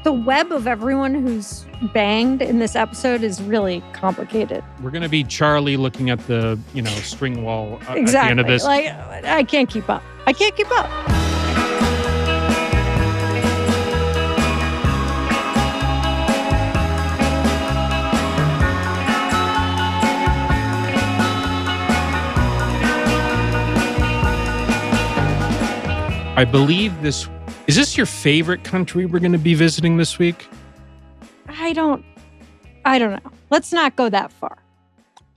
The web of everyone who's banged in this episode is really complicated. We're going to be Charlie looking at the, string wall Exactly. at the end of this. Like, I can't keep up. I believe is this your favorite country we're going to be visiting this week? I don't know. Let's not go that far.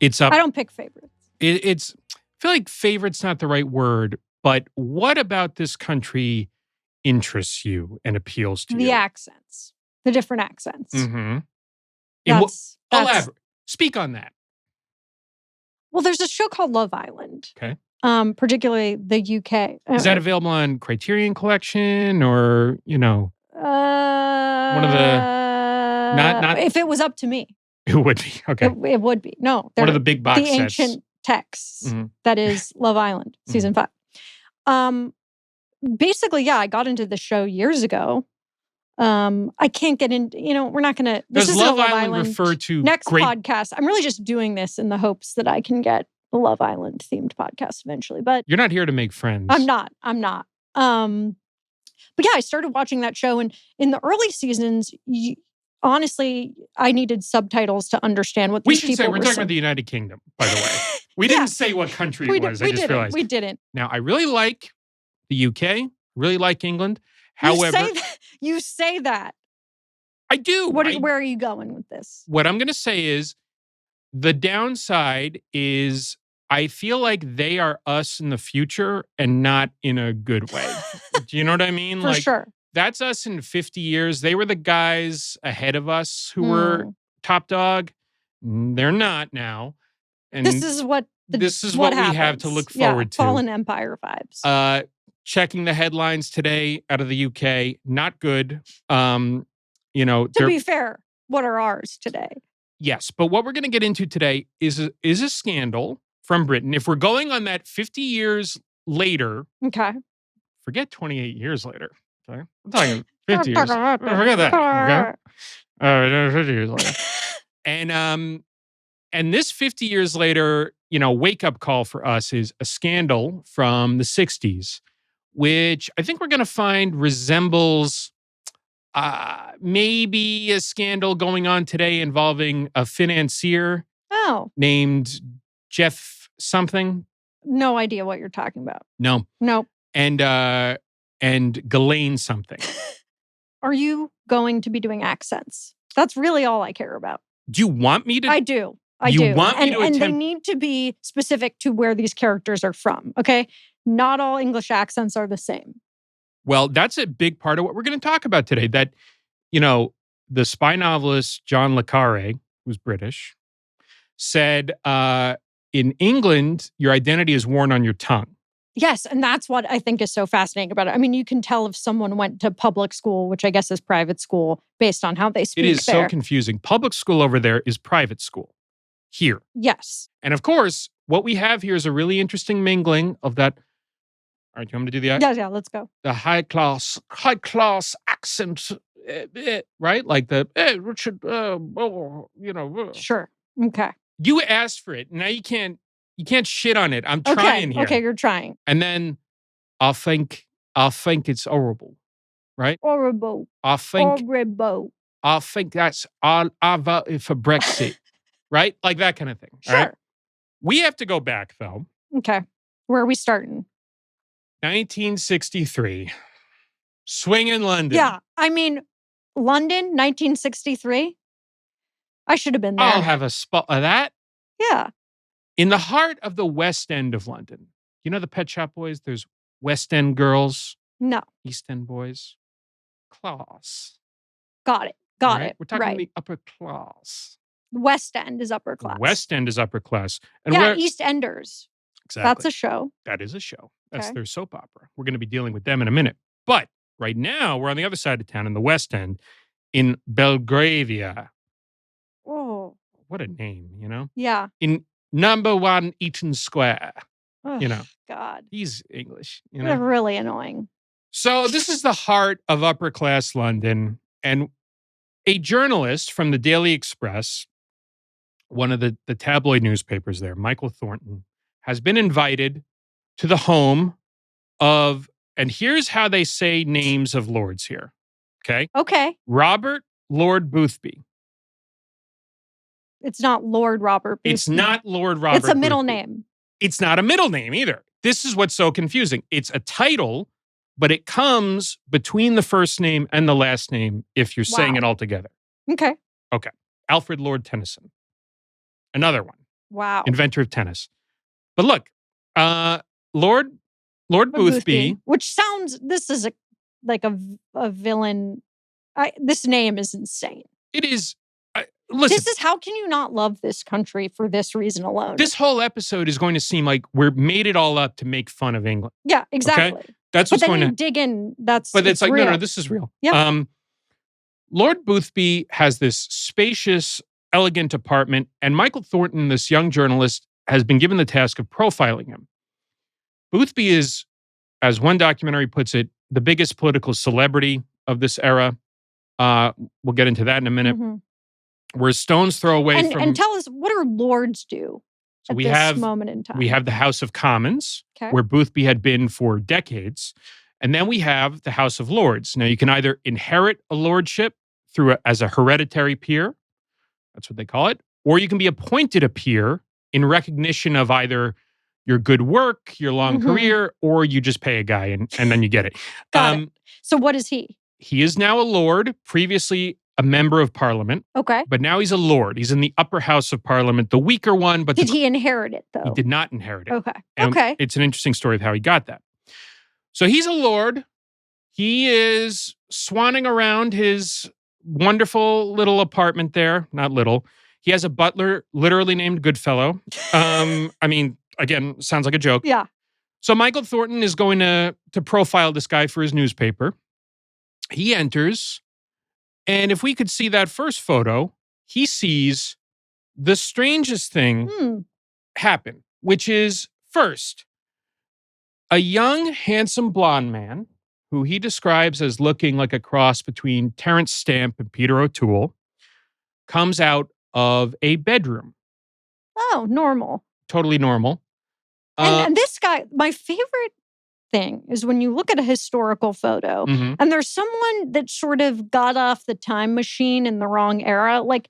It's up. I don't pick favorites. I feel like favorite's not the right word, but what about this country interests you and appeals to you? The accents. The different accents. Mm-hmm. That's elaborate. Speak on that. Well, there's a show called Love Island. Okay. Particularly the UK. Is that available on Criterion Collection or, one of the not if it was up to me. It would be. Okay. It would be. No. One of the big box the sets. Ancient texts that is Love Island, season 5. Basically, yeah, I got into the show years ago. I can't get into, we're not going to. Does Love Island refer to next podcast? I'm really just doing this in the hopes that I can get a Love Island themed podcast eventually. But you're not here to make friends. I'm not. But yeah, I started watching that show, and in the early seasons, honestly, I needed subtitles to understand what these people were saying. We're talking about the United Kingdom, by the way. We didn't say what country it was. I just realized. We didn't. Now, I really like the UK, really like England. However, you say that. I do. Where are you going with this? What I'm going to say is the downside is I feel like they are us in the future and not in a good way. Do you know what I mean? For sure. That's us in 50 years. They were the guys ahead of us who were top dog. They're not now. And this is what we have to look forward to. Fallen Empire vibes. Checking the headlines today out of the UK, not good. To be fair, what are ours today? Yes, but what we're going to get into today is a scandal from Britain. If we're going on that 50 years later, okay, forget 28 years later. Okay, I'm talking 50 years. Forget that. Okay, 50 years later, and this 50 years later, wake up call for us is a scandal from the 60s, which I think we're going to find resembles. Maybe a scandal going on today involving a financier named Jeff something. No idea what you're talking about. No. And Ghislaine something. Are you going to be doing accents? That's really all I care about. Do you want me to? I do. You want me to attempt? And they need to be specific to where these characters are from, okay? Not all English accents are the same. Well, that's a big part of what we're going to talk about today. That, the spy novelist John le Carré, who's British, said, in England, your identity is worn on your tongue. Yes, and that's what I think is so fascinating about it. I mean, you can tell if someone went to public school, which I guess is private school, based on how they speak. It is so confusing. Public school over there is private school. Here. Yes. And of course, what we have here is a really interesting mingling of that. All right, you want me to do the accent? Yeah, let's go. The high class accent, right? Like the Richard, Sure. Okay. You asked for it. Now you can't shit on it. I'm trying here. Okay, you're trying. And then I'll think it's horrible, right? Horrible. I think that's all I voted for Brexit, right? Like that kind of thing. Sure. Right? We have to go back though. Okay. Where are we starting? 1963. Swing in London. Yeah. I mean, London, 1963. I should have been there. I'll have a spot of that. Yeah. In the heart of the West End of London. You know the Pet Shop Boys? There's West End girls. No. East End boys. Class. Got it. We're talking the upper class. West End is upper class. West End is upper class. And East Enders. Exactly. That's a show. That is a show. That's their soap opera. We're going to be dealing with them in a minute. But right now, we're on the other side of town in the West End in Belgravia. Oh. What a name, Yeah. In number 1 Eaton Square. Oh, God. He's English, They're really annoying. So this is the heart of upper class London. And a journalist from the Daily Express, one of the tabloid newspapers there, Michael Thornton, has been invited to the home of, and here's how they say names of lords here. Okay. Okay. Robert Lord Boothby. It's not Lord Robert Boothby. It's not Lord Robert It's a middle Boothby. name. It's not a middle name either. This is what's so confusing. It's a title, but it comes between the first name and the last name if you're saying it all together. Okay. Okay. Alfred Lord Tennyson. Another one. Wow. Inventor of tennis. But look, Lord Boothby. Which sounds, this is like a villain. This name is insane. It is. Listen. This is, how can you not love this country for this reason alone? This whole episode is going to seem like we're made it all up to make fun of England. Yeah, exactly. Okay? That's what's going to dig in. But it's like, real. no, this is real. Yeah. Lord Boothby has this spacious, elegant apartment, and Michael Thornton, this young journalist, has been given the task of profiling him. Boothby is, as one documentary puts it, the biggest political celebrity of this era. We'll get into that in a minute. Mm-hmm. We're a stone's throw away from... And tell us, what do lords do at this moment in time? We have the House of Commons, where Boothby had been for decades. And then we have the House of Lords. Now, you can either inherit a lordship as a hereditary peer. That's what they call it. Or you can be appointed a peer in recognition of either your good work, your long career, or you just pay a guy and then you get it. Got it. So what is he? He is now a lord, previously a member of parliament. Okay. But now he's a lord. He's in the upper house of parliament, the weaker one. But did he inherit it, though? He did not inherit it. Okay. And it's an interesting story of how he got that. So he's a lord. He is swanning around his wonderful little apartment there. Not little. He has a butler literally named Goodfellow. I mean, again, sounds like a joke. Yeah. So Michael Thornton is going to profile this guy for his newspaper. He enters, and if we could see that first photo, he sees the strangest thing happen, which is, first, a young, handsome blonde man who he describes as looking like a cross between Terrence Stamp and Peter O'Toole comes out of a bedroom. Oh, normal. Totally normal. And this guy, my favorite thing is when you look at a historical photo and there's someone that sort of got off the time machine in the wrong era. Like,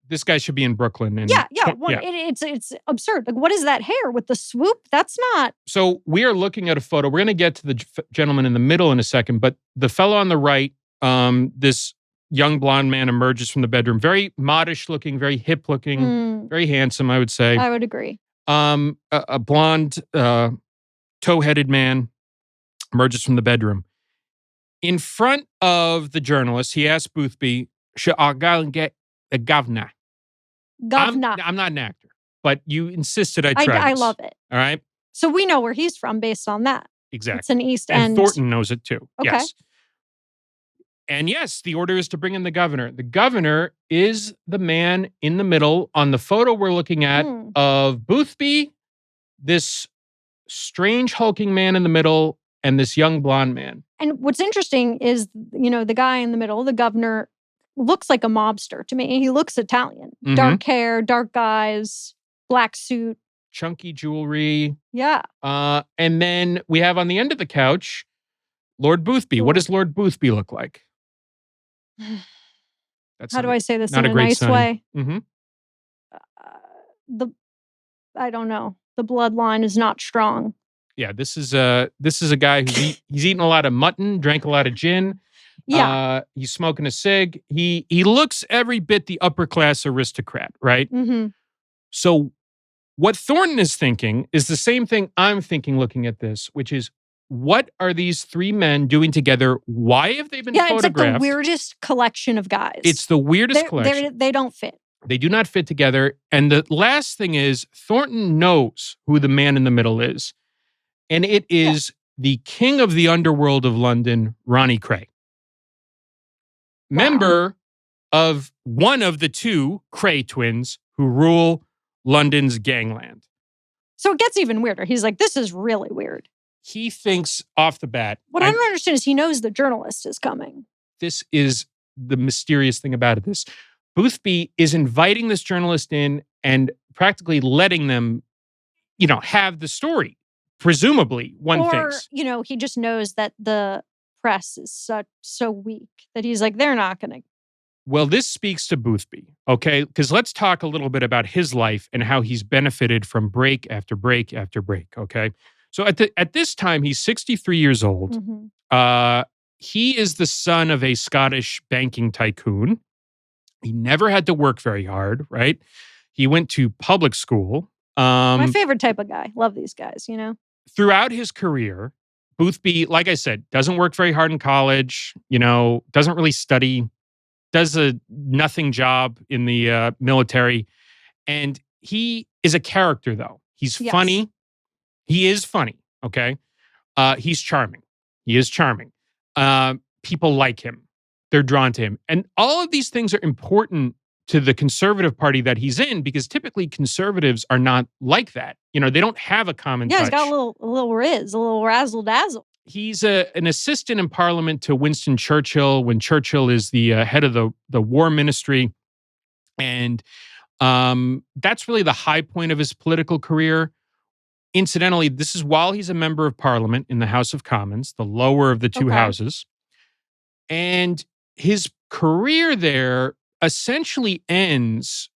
this guy should be in Brooklyn. And it's absurd. Like, what is that hair with the swoop? That's not. So we are looking at a photo. We're going to get to the gentleman in the middle in a second, but the fellow on the right, this young blonde man emerges from the bedroom. Very modish looking, very hip looking, very handsome, I would say. I would agree. A blonde, tow-headed man emerges from the bedroom. In front of the journalist, he asks Boothby, should I go and get the governor? Governor. I'm not an actor, but you insisted I try I this. love it. All right? So we know where he's from based on that. Exactly. It's an East End. And Thornton knows it too. Okay. Yes. And yes, the order is to bring in the governor. The governor is the man in the middle on the photo we're looking at of Boothby, this strange hulking man in the middle, and this young blonde man. And what's interesting is, the guy in the middle, the governor, looks like a mobster to me. He looks Italian. Dark hair, dark eyes, black suit. Chunky jewelry. Yeah. And then we have on the end of the couch, Lord Boothby. What does Lord Boothby look like? How do I say this in a nice way? I don't know. The bloodline is not strong. Yeah, this is a guy who's he's eaten a lot of mutton, drank a lot of gin. Yeah, he's smoking a cig. He looks every bit the upper class aristocrat, right? So what Thornton is thinking is the same thing I'm thinking looking at this, which is, what are these three men doing together? Why have they been photographed? It's like the weirdest collection of guys. It's the weirdest collection. They don't fit. They do not fit together. And the last thing is, Thornton knows who the man in the middle is. And it is the king of the underworld of London, Ronnie Kray. Wow. Member of one of the two Kray twins who rule London's gangland. So it gets even weirder. He's like, this is really weird. He thinks off the bat. What I don't understand is he knows the journalist is coming. This is the mysterious thing about this. Boothby is inviting this journalist in and practically letting them, have the story. Presumably, one thinks. Or, he just knows that the press is so weak that he's like, they're not going to. Well, this speaks to Boothby, okay? Because let's talk a little bit about his life and how he's benefited from break after break after break, okay? So at this time, he's 63 years old. Mm-hmm. He is the son of a Scottish banking tycoon. He never had to work very hard, right? He went to public school. My favorite type of guy. Love these guys, Throughout his career, Boothby, like I said, doesn't work very hard in college, doesn't really study, does a nothing job in the military. And he is a character, though. He's funny. He is funny, okay? He's charming. He is charming. People like him. They're drawn to him. And all of these things are important to the conservative party that he's in, because typically conservatives are not like that. They don't have a common touch. He's got a little riz, a little razzle dazzle. He's an assistant in Parliament to Winston Churchill when Churchill is the head of the War Ministry. And that's really the high point of his political career. Incidentally, this is while he's a member of Parliament in the House of Commons, the lower of the two houses. And his career there essentially ends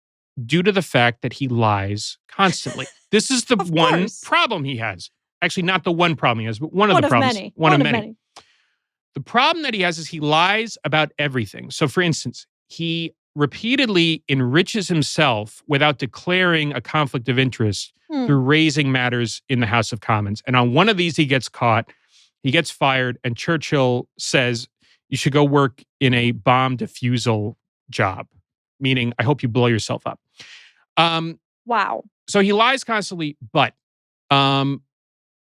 due to the fact that he lies constantly. This is the one problem he has. Actually, not the one problem he has, but one of the problems. One of many. The problem that he has is he lies about everything. So, for instance, he repeatedly enriches himself without declaring a conflict of interest through raising matters in the House of Commons. And on one of these, he gets caught, he gets fired, and Churchill says, you should go work in a bomb defusal job, meaning I hope you blow yourself up. Wow. So he lies constantly, but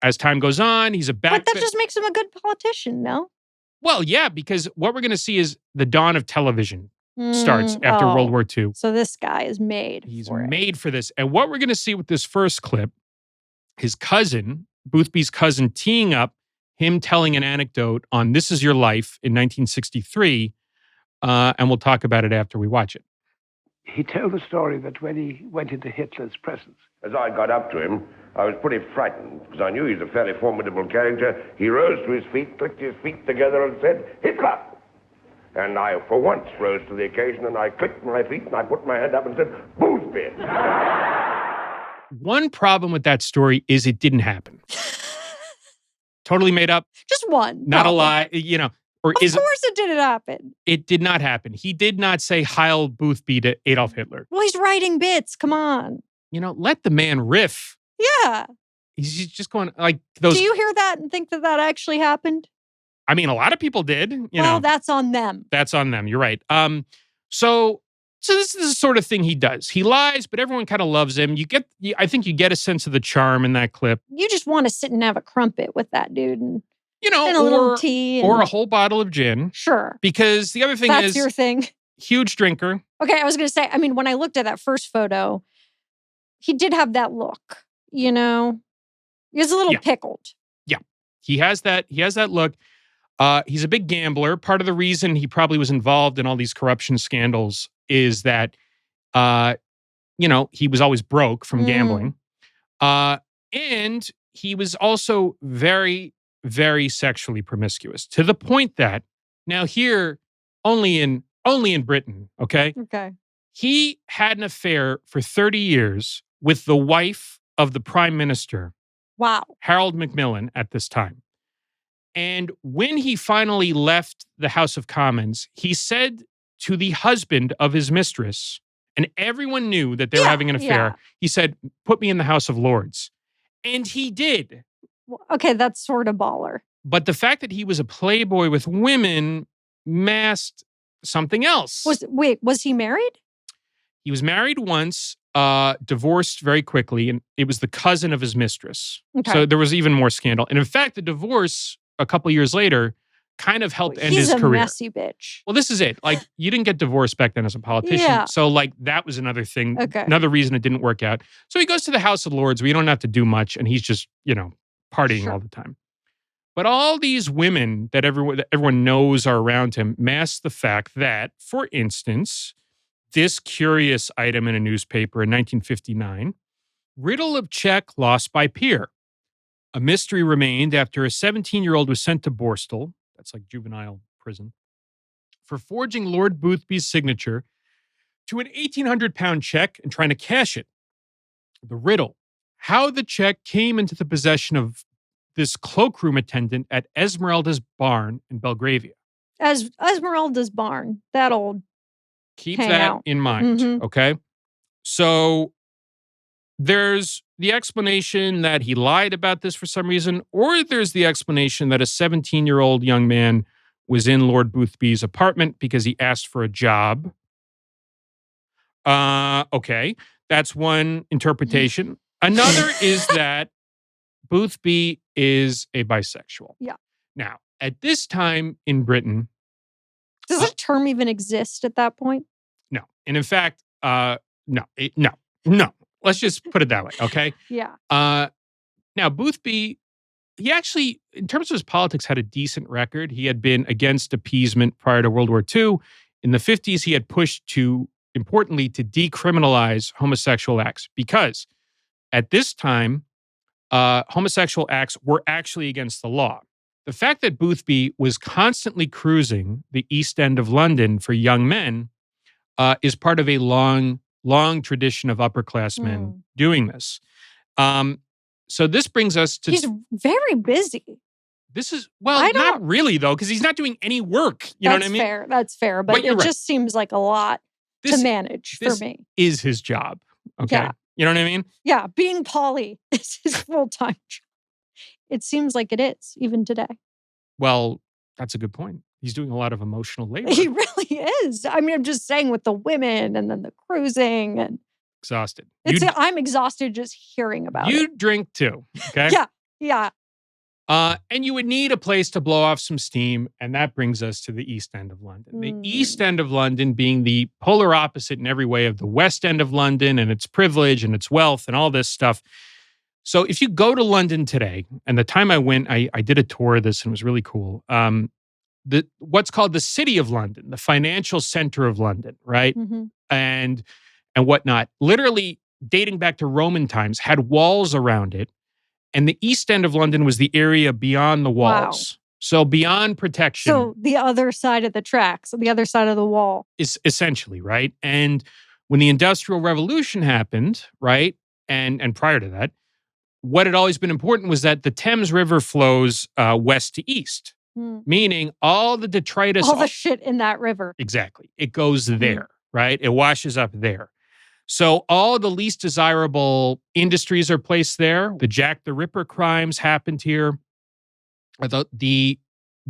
as time goes on, he's a But that just makes him a good politician, no? Well, yeah, because what we're going to see is the dawn of television starts after World War II. So this guy is made. He's made for this. And what we're going to see with this first clip, his cousin, Boothby's cousin, teeing up him telling an anecdote on This Is Your Life in 1963. And we'll talk about it after we watch it. He told the story that when he went into Hitler's presence. As I got up to him, I was pretty frightened because I knew he's a fairly formidable character. He rose to his feet, clicked his feet together and said, Hitler! And I, for once, rose to the occasion and I clicked my feet and I put my head up and said, Boothby! One problem with that story is it didn't happen. Totally made up. Just one. Not a lie, Or of course it didn't happen. It did not happen. He did not say Heil Boothby to Adolf Hitler. Well, he's writing bits. Come on. Let the man riff. Yeah. He's just going like those. Do you hear that and think that actually happened? I mean, a lot of people did. Well, that's on them. That's on them. You're right. So this is the sort of thing he does. He lies, but everyone kind of loves him. I think you get a sense of the charm in that clip. You just want to sit and have a crumpet with that dude and and a little tea. Or a whole bottle of gin. Sure. Because the other thing That's your thing. Huge drinker. Okay, I was going to say, when I looked at that first photo, he did have that look, He was a little pickled. Yeah. He has that look. He's a big gambler. Part of the reason he probably was involved in all these corruption scandals is that, he was always broke from gambling. And he was also very, very sexually promiscuous to the point that now here, only in Britain, okay? Okay. He had an affair for 30 years with the wife of the prime minister. Wow. Harold Macmillan at this time. And when he finally left the House of Commons, he said to the husband of his mistress, and everyone knew that they were having an affair, he said, put me in the House of Lords. And he did. Okay, that's sort of baller. But the fact that he was a playboy with women masked something else. Was he married? He was married once, divorced very quickly, and it was the cousin of his mistress. Okay. So there was even more scandal. And in fact, the divorce a couple years later kind of helped end his career. He's a messy bitch. Well, this is it. Like, you didn't get divorced back then as a politician. Yeah. So, that was another thing. Okay. Another reason it didn't work out. So he goes to the House of Lords where you don't have to do much, and he's just, partying all the time. But all these women that everyone knows are around him mask the fact that, for instance, this curious item in a newspaper in 1959, riddle of check lost by peer. A mystery remained after a 17-year-old was sent to Borstal, that's like juvenile prison, for forging Lord Boothby's signature to an 1,800-pound check and trying to cash it. The riddle: how the check came into the possession of this cloakroom attendant at Esmeralda's barn in Belgravia. As Esmeralda's barn, that old Keep that in mind, okay? So there's the explanation that he lied about this for some reason, or there's the explanation that a 17-year-old young man was in Lord Boothby's apartment because he asked for a job. Okay, that's one interpretation. Another is that Boothby is a bisexual. Yeah. Now, at this time in Britain... Does that term even exist at that point? No. And in fact, no. Let's just put it that way, okay? Yeah. Now, Boothby, he actually, in terms of his politics, had a decent record. He had been against appeasement prior to World War II. In the 50s, he had pushed importantly, to decriminalize homosexual acts because at this time, homosexual acts were actually against the law. The fact that Boothby was constantly cruising the East End of London for young men is part of a long tradition of upper-class men doing this. So this brings us to... He's very busy. This is... Well, not really, though, because he's not doing any work. You know what I mean? That's fair. But it just seems like a lot to manage for me. This is his job, okay? Yeah. You know what I mean? Yeah, being Pauly is his full-time job. It seems like it is, even today. Well, that's a good point. He's doing a lot of emotional labor. He really is. I mean, I'm just saying with the women and then the cruising and... Exhausted. I'm exhausted just hearing about it. You drink too, okay? Yeah. And you would need a place to blow off some steam, and that brings us to the East End of London. The East End of London being the polar opposite in every way of the West End of London and its privilege and its wealth and all this stuff. So if you go to London today, and the time I went, I did a tour of this and it was really cool. What's called the City of London, the financial center of London, right? And whatnot, literally dating back to Roman times, had walls around it. And the East End of London was the area beyond the walls. Wow. So beyond protection. So the other side of the tracks, the other side of the wall. Is essentially, right? And when the Industrial Revolution happened, right? And prior to that, what had always been important was that the Thames River flows west to east. Meaning all the detritus. All the shit in that river. Exactly. It goes there, right? It washes up there. So all the least desirable industries are placed there. The Jack the Ripper crimes happened here. The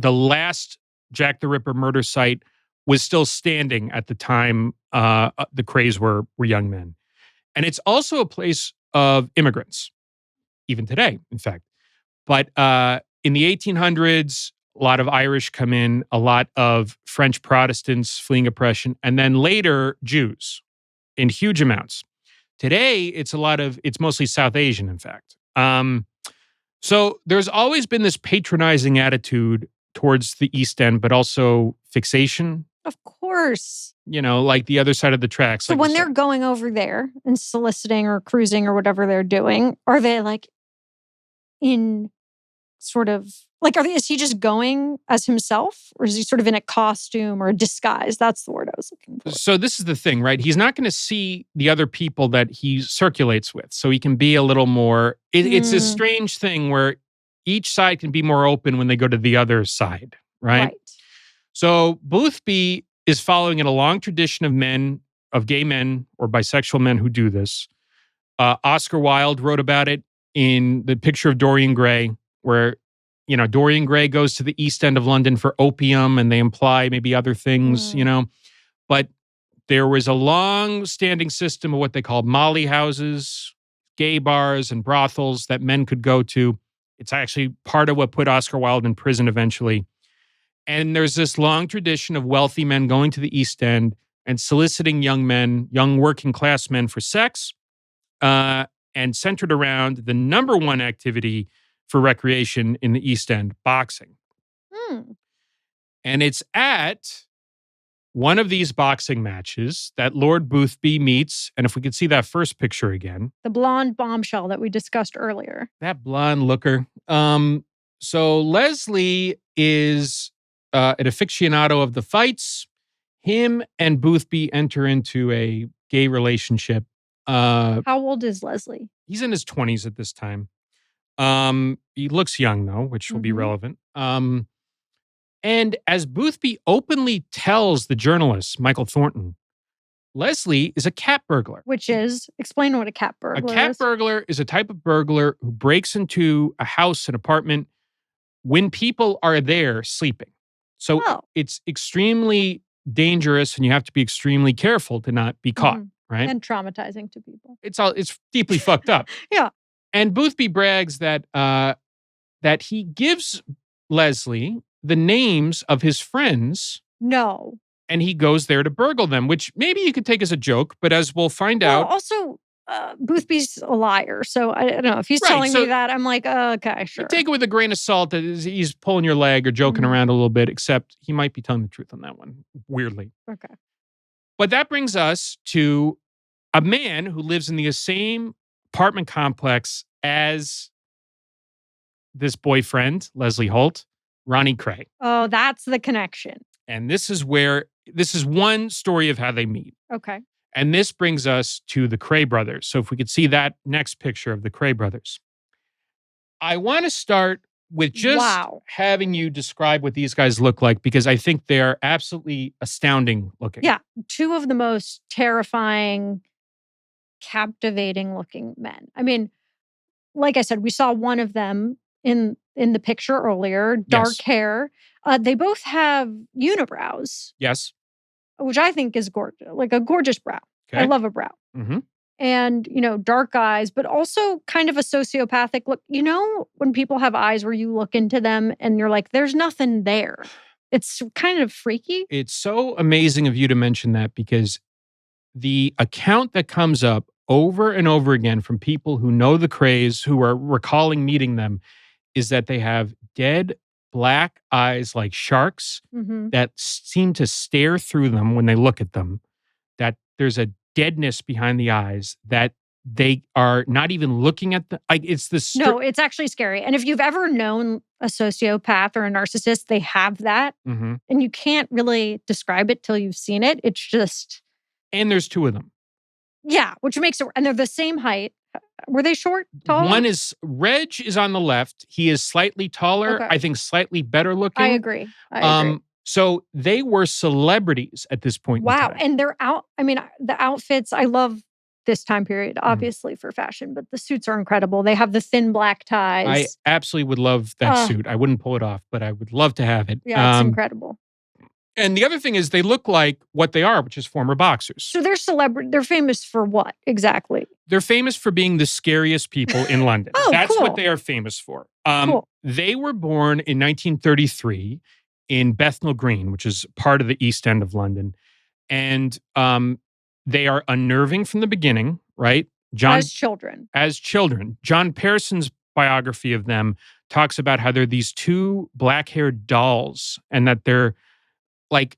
last Jack the Ripper murder site was still standing at the time the Krays were young men. And it's also a place of immigrants, even today, in fact. But in the 1800s, a lot of Irish come in, a lot of French Protestants fleeing oppression, and then later Jews in huge amounts. Today, it's mostly South Asian, in fact. So there's always been this patronizing attitude towards the East End, but also fixation. Of course. You know, like the other side of the tracks. So when they're going over there and soliciting or cruising or whatever they're doing, are they like in sort of like, is he just going as himself, or is he sort of in a costume or a disguise? That's the word I was looking for. So this is the thing, right? He's not going to see the other people that he circulates with. So he can be a little more, it's a strange thing where each side can be more open when they go to the other side, right? So Boothby is following in a long tradition of gay men or bisexual men who do this. Oscar Wilde wrote about it in The Picture of Dorian Gray, where, you know, Dorian Gray goes to the East End of London for opium, and they imply maybe other things, you know. But there was a long-standing system of what they called molly houses, gay bars, and brothels that men could go to. It's actually part of what put Oscar Wilde in prison eventually. And there's this long tradition of wealthy men going to the East End and soliciting young men, young working-class men for sex, and centered around the number one activity for recreation in the East End, boxing. And it's at one of these boxing matches that Lord Boothby meets, and if we could see that first picture again. The blonde bombshell that we discussed earlier. That blonde looker. So Leslie is an aficionado of the fights. Him and Boothby enter into a gay relationship. How old is Leslie? He's in his 20s at this time. He looks young, though, which will be relevant. And as Boothby openly tells the journalist, Michael Thornton, Leslie is a cat burglar. Which is, explain what a cat burglar is. A cat burglar is a type of burglar who breaks into a house, an apartment, when people are there sleeping. So it's extremely dangerous and you have to be extremely careful to not be caught, right? And traumatizing to people. It's deeply fucked up. Yeah. And Boothby brags that that he gives Leslie the names of his friends. No. And he goes there to burgle them, which maybe you could take as a joke, but as we'll find out. Also, Boothby's a liar. So I don't know. If he's telling me that, I'm like, okay, sure. You take it with a grain of salt that he's pulling your leg or joking around a little bit, except he might be telling the truth on that one, weirdly. Okay. But that brings us to a man who lives in the same apartment complex as this boyfriend, Leslie Holt, Ronnie Kray. Oh, that's the connection. And this is one story of how they meet. Okay. And this brings us to the Kray brothers. So if we could see that next picture of the Kray brothers. I want to start with just having you describe what these guys look like, because I think they're absolutely astounding looking. Yeah. Two of the most terrifying, captivating looking men. I mean, like I said, we saw one of them in the picture earlier, dark hair. They both have unibrows. Yes. Which I think is gorgeous, like a gorgeous brow. Okay. I love a brow. Mm-hmm. And, dark eyes, but also kind of a sociopathic look. When people have eyes where you look into them and you're like, there's nothing there. It's kind of freaky. It's so amazing of you to mention that, because the account that comes up over and over again from people who know the Krays, who are recalling meeting them, is that they have dead black eyes like sharks that seem to stare through them when they look at them, that there's a deadness behind the eyes, that they are not even looking at the, it's this. No, it's actually scary. And if you've ever known a sociopath or a narcissist, they have that. And you can't really describe it till you've seen it. It's just. And there's two of them. Yeah, which makes it, and they're the same height. Were they short, tall? One is, Reg is on the left. He is slightly taller. Okay. I think slightly better looking. I agree. I agree. So they were celebrities at this point. Wow. In time. And they're out. I mean, the outfits, I love this time period, obviously for fashion, but the suits are incredible. They have the thin black ties. I absolutely would love that suit. I wouldn't pull it off, but I would love to have it. Yeah, it's incredible. And the other thing is they look like what they are, which is former boxers. So they're celebrity. They're famous for what exactly? They're famous for being the scariest people in London. That's cool. what they are famous for. Cool. They were born in 1933 in Bethnal Green, which is part of the East End of London. And they are unnerving from the beginning, right? As children. As children. John Pearson's biography of them talks about how they're these two black-haired dolls, and that they're like,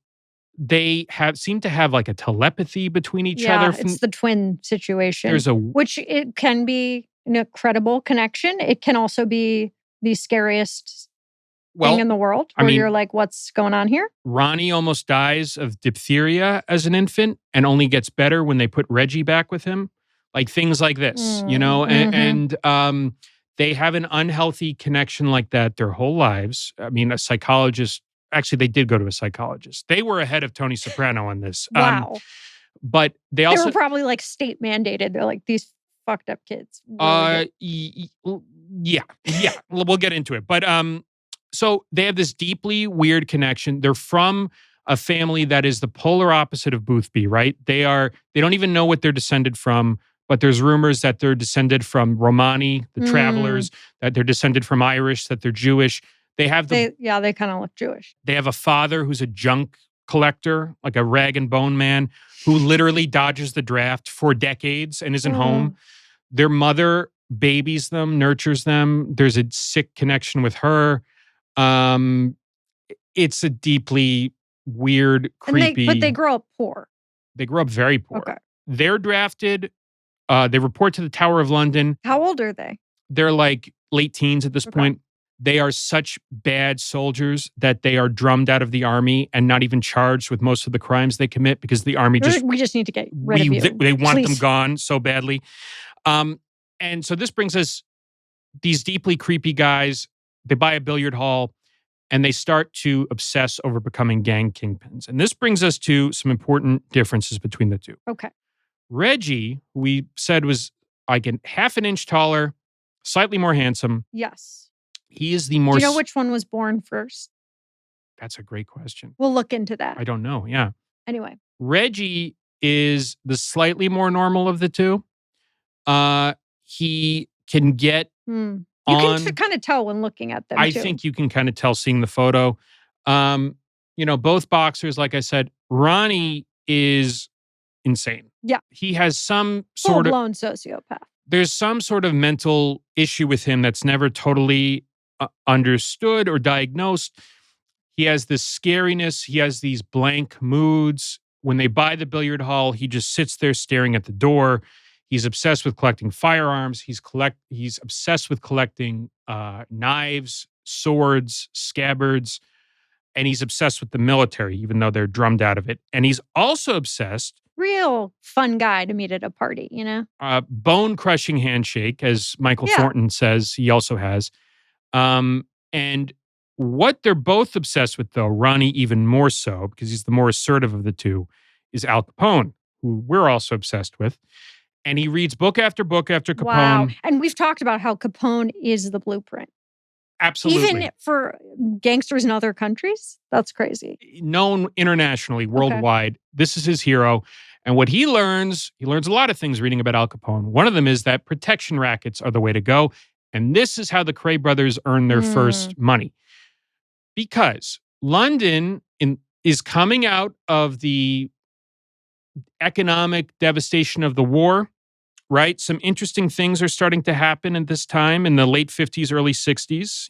they seem to have like a telepathy between each other. It's the twin situation. Which it can be an incredible connection. It can also be the scariest thing in the world, where you're like, what's going on here? Ronnie almost dies of diphtheria as an infant and only gets better when they put Reggie back with him. Like things like this, and they have an unhealthy connection like that their whole lives. I mean, a psychologist. Actually, they did go to a psychologist. They were ahead of Tony Soprano on this. Wow. But they were probably like state mandated. They're like, these fucked up kids. Yeah. We'll get into it. But so they have this deeply weird connection. They're from a family that is the polar opposite of Boothby, right? They don't even know what they're descended from, but there's rumors that they're descended from Romani, the travelers, that they're descended from Irish, that they're Jewish. They kind of look Jewish. They have a father who's a junk collector, like a rag and bone man, who literally dodges the draft for decades and isn't home. Their mother babies them, nurtures them. There's a sick connection with her. It's a deeply weird, creepy. But they grow up poor. They grow up very poor. Okay. They're drafted. They report to the Tower of London. How old are they? They're like late teens at this point. They are such bad soldiers that they are drummed out of the army and not even charged with most of the crimes they commit because the army We just need to get rid of you. They want them Please. gone so badly. And so this brings us these deeply creepy guys. They buy a billiard hall and they start to obsess over becoming gang kingpins. And this brings us to some important differences between the two. Okay. Reggie, who we said was like half an inch taller, slightly more handsome. Yes. He is the more... Do you know which one was born first? That's a great question. We'll look into that. I don't know. Yeah. Anyway. Reggie is the slightly more normal of the two. He can get You can kind of tell when looking at them, I too. think you can kind of tell seeing the photo. Both boxers, like I said, Ronnie is insane. Yeah. He has some sort of... full-blown sociopath. There's some sort of mental issue with him that's never totally understood or diagnosed. He has this scariness. He has these blank moods. When they buy the billiard hall, he just sits there staring at the door. He's obsessed with collecting firearms. He's obsessed with collecting knives, swords, scabbards, and he's obsessed with the military, even though they're drummed out of it. And he's also obsessed... Real fun guy to meet at a party, you know? Bone-crushing handshake, as Michael Thornton says he also has. And what they're both obsessed with, though, Ronnie even more so, because he's the more assertive of the two, is Al Capone, who we're also obsessed with. And he reads book after book after Capone. Wow. And we've talked about how Capone is the blueprint. Absolutely. Even for gangsters in other countries? That's crazy. Known internationally, worldwide. Okay. This is his hero. And what he learns a lot of things reading about Al Capone. One of them is that protection rackets are the way to go. And this is how the Kray brothers earn their first money. Because London is coming out of the economic devastation of the war, right? Some interesting things are starting to happen at this time in the late 50s, early 60s,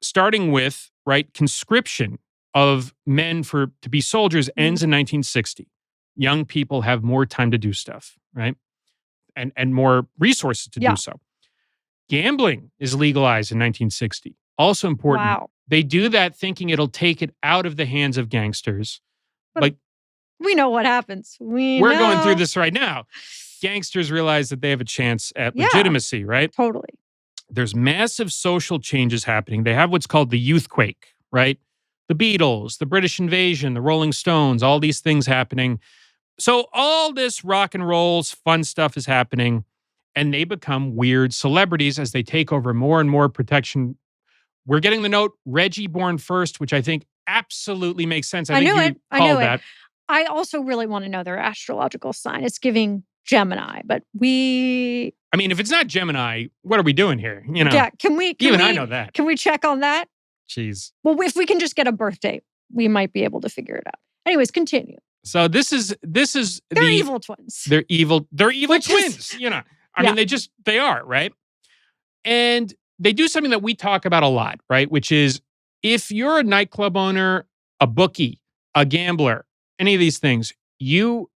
starting with, right, conscription of men to be soldiers ends in 1960. Young people have more time to do stuff, right? And more resources to do so. Gambling is legalized in 1960. Also important. Wow. They do that thinking it'll take it out of the hands of gangsters. But we know what happens. We're going through this right now. Gangsters realize that they have a chance at legitimacy, right? Totally. There's massive social changes happening. They have what's called the youthquake, right? The Beatles, the British invasion, the Rolling Stones, all these things happening. So all this rock and roll's fun stuff is happening, and they become weird celebrities as they take over more and more protection. We're getting the note, Reggie born first, which I think absolutely makes sense. I knew it. I also really want to know their astrological sign. It's giving Gemini, but if it's not Gemini, what are we doing here? Yeah, I know that. Can we check on that? Jeez. Well, if we can just get a birth date, we might be able to figure it out. Anyways, continue. So this is they're evil twins. They're evil twins. They are, right? And they do something that we talk about a lot, right? Which is if you're a nightclub owner, a bookie, a gambler, any of these things, you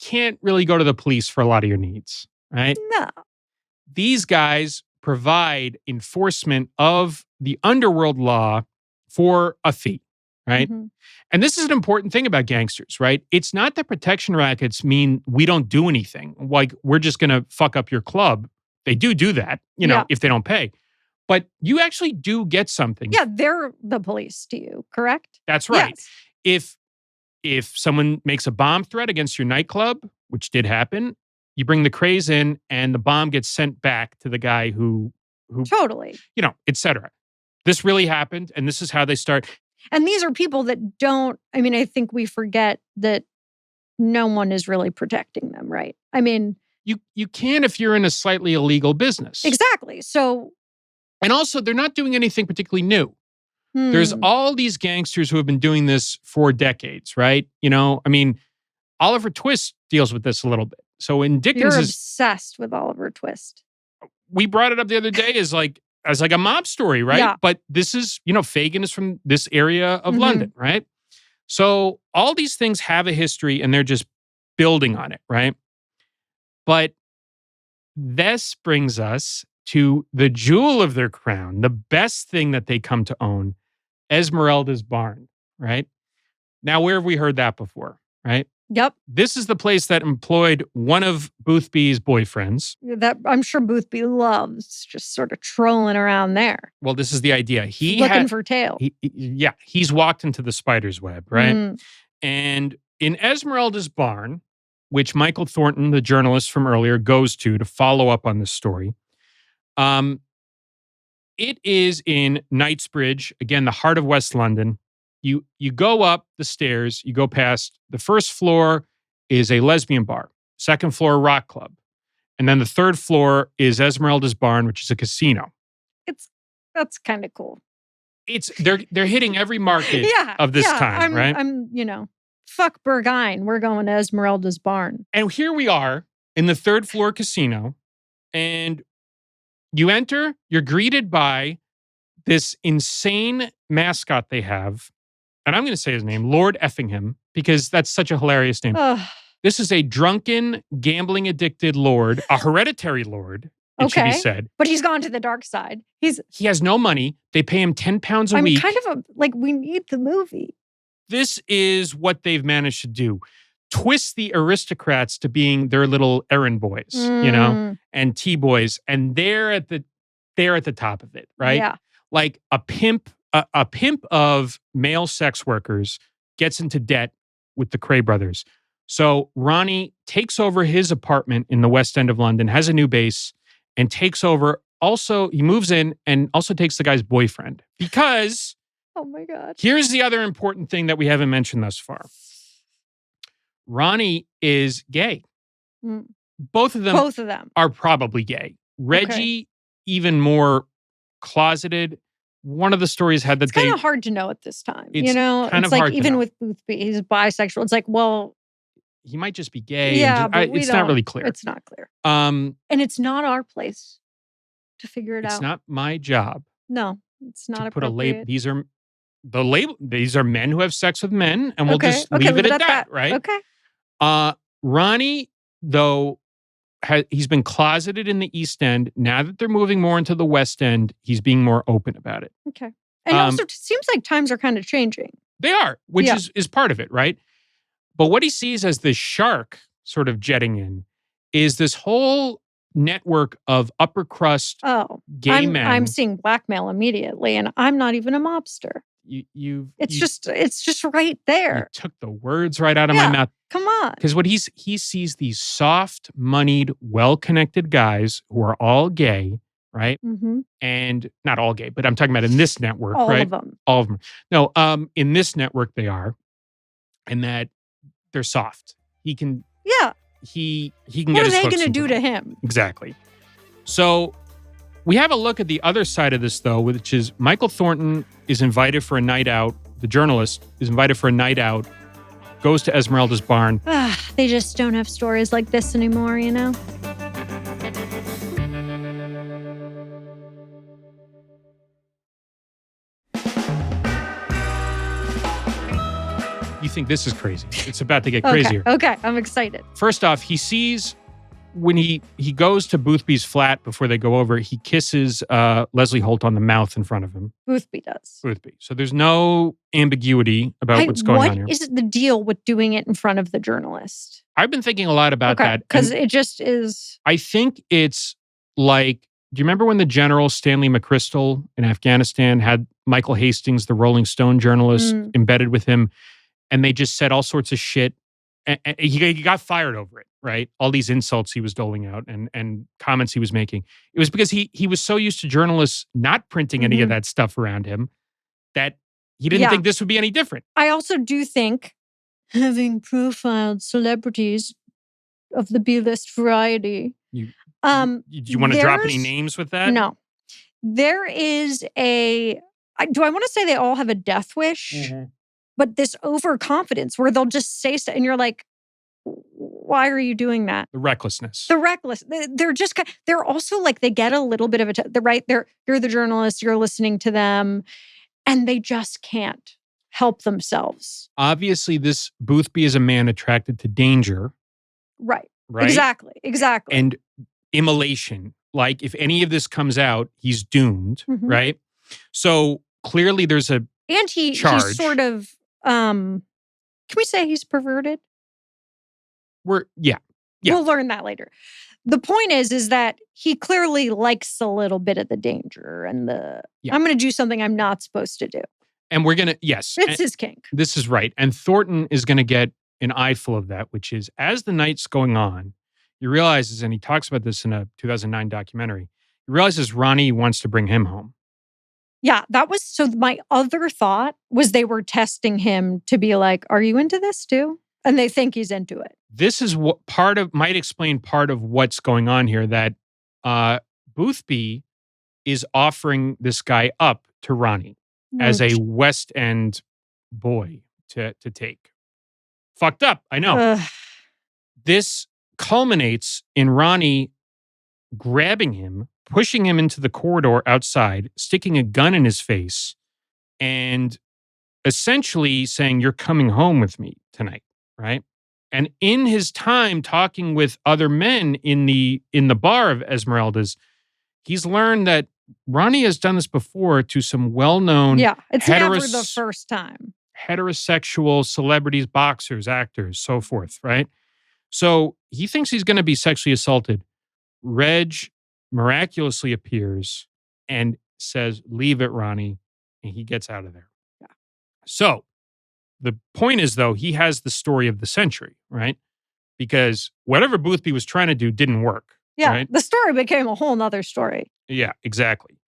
can't really go to the police for a lot of your needs, right? No. These guys provide enforcement of the underworld law for a fee, right? Mm-hmm. And this is an important thing about gangsters, right? It's not that protection rackets mean we don't do anything. Like, we're just going to fuck up your club. They do that, if they don't pay. But you actually do get something. Yeah, they're the police to you, correct? That's right. Yes. If someone makes a bomb threat against your nightclub, which did happen, you bring the Krays in and the bomb gets sent back to the guy who totally, et cetera. This really happened, and this is how they start. And these are people that don't, I think we forget that no one is really protecting them, right? You can if you're in a slightly illegal business. Exactly. So. And also, they're not doing anything particularly new. There's all these gangsters who have been doing this for decades, right? Oliver Twist deals with this a little bit. So in You're Dickens's, obsessed with Oliver Twist. we brought it up the other day as like a mob story, right? Yeah. But this is, Fagin is from this area of Mhm. London, right? So all these things have a history and they're just building on it, right? But this brings us to the jewel of their crown, the best thing that they come to own, Esmeralda's barn, right? Now, where have we heard that before, right? Yep. This is the place that employed one of Boothby's boyfriends. That I'm sure Boothby loves just sort of trolling around there. Well, this is the idea. Looking for tail. He's walked into the spider's web, right? Mm. And in Esmeralda's barn, which Michael Thornton, the journalist from earlier, goes to follow up on this story. It is in Knightsbridge, again, the heart of West London. You go up the stairs, you go past the first floor is a lesbian bar, second floor rock club, and then the third floor is Esmeralda's barn, which is a casino. That's kind of cool. They're hitting every market of this time, right? Fuck Burgine. We're going to Esmeralda's barn. And here we are in the third floor casino, and you enter, you're greeted by this insane mascot they have. And I'm going to say his name, Lord Effingham, because that's such a hilarious name. This is a drunken, gambling-addicted lord, a hereditary lord, it should be said. But he's gone to the dark side. He has no money. They pay him 10 pounds a week. Kind of we need the movie. This is what they've managed to do. Twist the aristocrats to being their little errand boys, and T-boys. And they're at the top of it, right? Yeah. Like a pimp of male sex workers gets into debt with the Kray brothers. So Ronnie takes over his apartment in the West End of London, has a new base, and takes over. Also, he moves in and also takes the guy's boyfriend. Because, oh my God. Here's the other important thing that we haven't mentioned thus far. Ronnie is gay. Mm. Both of them are probably gay. Reggie, even more closeted. One of the stories had that it's kind of hard to know at this time. It's kind of like hard to even know. with Boothby, he's bisexual. It's like, well, he might just be gay. Yeah, and but it's not really clear. It's not clear. And it's not our place to figure it out. It's not my job. No, it's not to put a label. These are men who have sex with men, and we'll just leave it at that, right? Okay. Ronnie, though, he's been closeted in the East End. Now that they're moving more into the West End, he's being more open about it. Okay. And also, it seems like times are kind of changing. They are, which is part of it, right? But what he sees as this shark sort of jetting in is this whole network of upper crust gay men. I'm seeing blackmail immediately, and I'm not even a mobster. It's just right there. You took the words right out of my mouth. Come on. Because what he sees these soft, moneyed, well-connected guys who are all gay, right? Mm-hmm. And not all gay, but I'm talking about in this network, all right? Of them. All of them. No, in this network they are, and that they're soft. He can. Yeah. He can what get his hooks. What are they going to do to him? Exactly. So we have a look at the other side of this, though, which is Michael Thornton is invited for a night out. The journalist is invited for a night out, goes to Esmeralda's barn. They just don't have stories like this anymore, you know? You think this is crazy. It's about to get crazier. Okay, I'm excited. First off, he sees when he goes to Boothby's flat before they go over, he kisses Leslie Holt on the mouth in front of him. Boothby does. Boothby. So there's no ambiguity about what's going on here. What is the deal with doing it in front of the journalist? I've been thinking a lot about that. Because it just is. I think it's like, do you remember when the General Stanley McChrystal in Afghanistan had Michael Hastings, the Rolling Stone journalist, embedded with him, and they just said all sorts of shit? And he got fired over it, right? All these insults he was doling out and comments he was making. It was because he was so used to journalists not printing any of that stuff around him that he didn't think this would be any different. I also do think having profiled celebrities of the B-list variety. Do you want to drop any names with that? No. There is do I want to say they all have a death wish? Mm-hmm. But this overconfidence where they'll just say stuff and you're like, why are you doing that? The recklessness. The reckless. They're just, they're also like, they get a little bit of you're the journalist, you're listening to them, and they just can't help themselves. Obviously, this Boothby is a man attracted to danger. Right. Right? Exactly. And immolation. Like, if any of this comes out, he's doomed, right? So clearly there's a and he's sort of, can we say he's perverted? Yeah. We'll learn that later. The point is that he clearly likes a little bit of the danger and I'm going to do something I'm not supposed to do. And we're going to, yes. It's his kink. This is right. And Thornton is going to get an eyeful of that, which is, as the night's going on, he realizes, and he talks about this in a 2009 documentary, he realizes Ronnie wants to bring him home. Yeah, so my other thought was they were testing him to be like, are you into this too? And they think he's into it. This is what might explain part of what's going on here, that Boothby is offering this guy up to Ronnie as a West End boy to take. Fucked up, I know. This culminates in Ronnie grabbing him, pushing him into the corridor outside, sticking a gun in his face, and essentially saying, "You're coming home with me tonight," right? And in his time talking with other men in the bar of Esmeralda's, he's learned that Ronnie has done this before to some well-known it's never the first time. Heterosexual celebrities, boxers, actors, so forth, right? So he thinks he's going to be sexually assaulted. Reg miraculously appears and says, "Leave it, Ronnie," and he gets out of there. Yeah. So the point is, though, he has the story of the century, right? Because whatever Boothby was trying to do didn't work. Yeah, right? The story became a whole nother story. Yeah, exactly.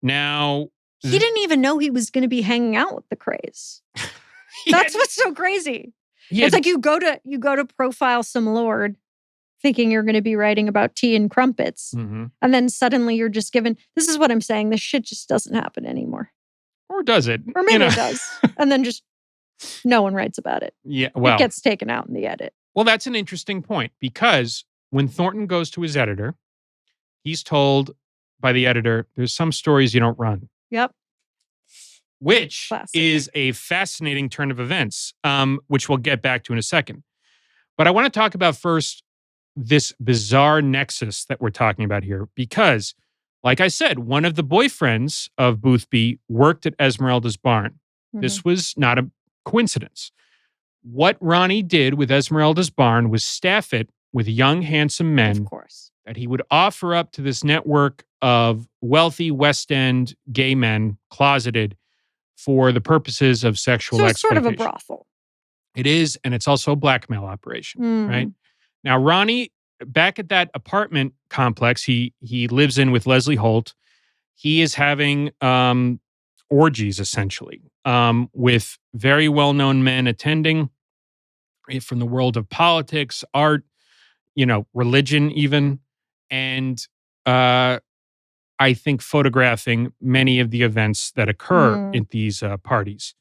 Now... He didn't even know he was going to be hanging out with the Krays. That's what's so crazy. It's like you go to profile some lord thinking you're going to be writing about tea and crumpets. And then suddenly you're just given, this is what I'm saying, this shit just doesn't happen anymore. Or does it? Or maybe it does. And then just no one writes about it. Yeah, well. It gets taken out in the edit. Well, that's an interesting point, because when Thornton goes to his editor, he's told by the editor, there's some stories you don't run. Yep. Which Classic. is a fascinating turn of events, which we'll get back to in a second. But I want to talk about first this bizarre nexus that we're talking about here, because, like I said, one of the boyfriends of Boothby worked at Esmeralda's barn. This was not a coincidence. What Ronnie did with Esmeralda's barn was staff it with young, handsome men, of course, that he would offer up to this network of wealthy West End gay men, closeted, for the purposes of sexual exploitation. So it's sort of a brothel. It is, and it's also a blackmail operation, right? Now, Ronnie, back at that apartment complex he lives in with Leslie Holt, he is having orgies, essentially, with very well-known men attending from the world of politics, art, religion even, and I think photographing many of the events that occur at these parties.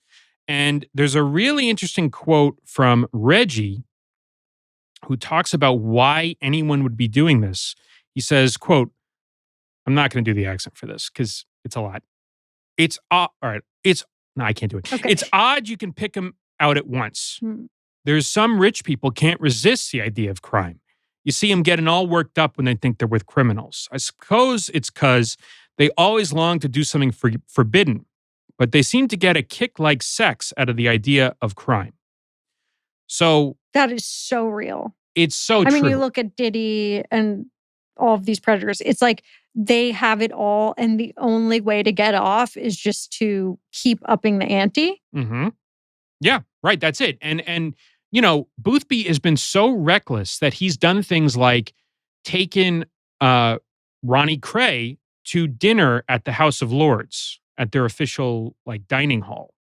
And there's a really interesting quote from Reggie, who talks about why anyone would be doing this. He says, quote, I'm not going to do the accent for this because it's a lot. It's all right. No, I can't do it. Okay. It's odd you can pick them out at once. There's some rich people can't resist the idea of crime. You see them getting all worked up when they think they're with criminals. I suppose it's because they always long to do something forbidden, but they seem to get a kick like sex out of the idea of crime. So that is so real. It's so true. I mean, you look at Diddy and all of these predators, it's like they have it all, and the only way to get off is just to keep upping the ante. Yeah, right. That's it. And Boothby has been so reckless that he's done things like taken Ronnie Kray to dinner at the House of Lords at their official dining hall.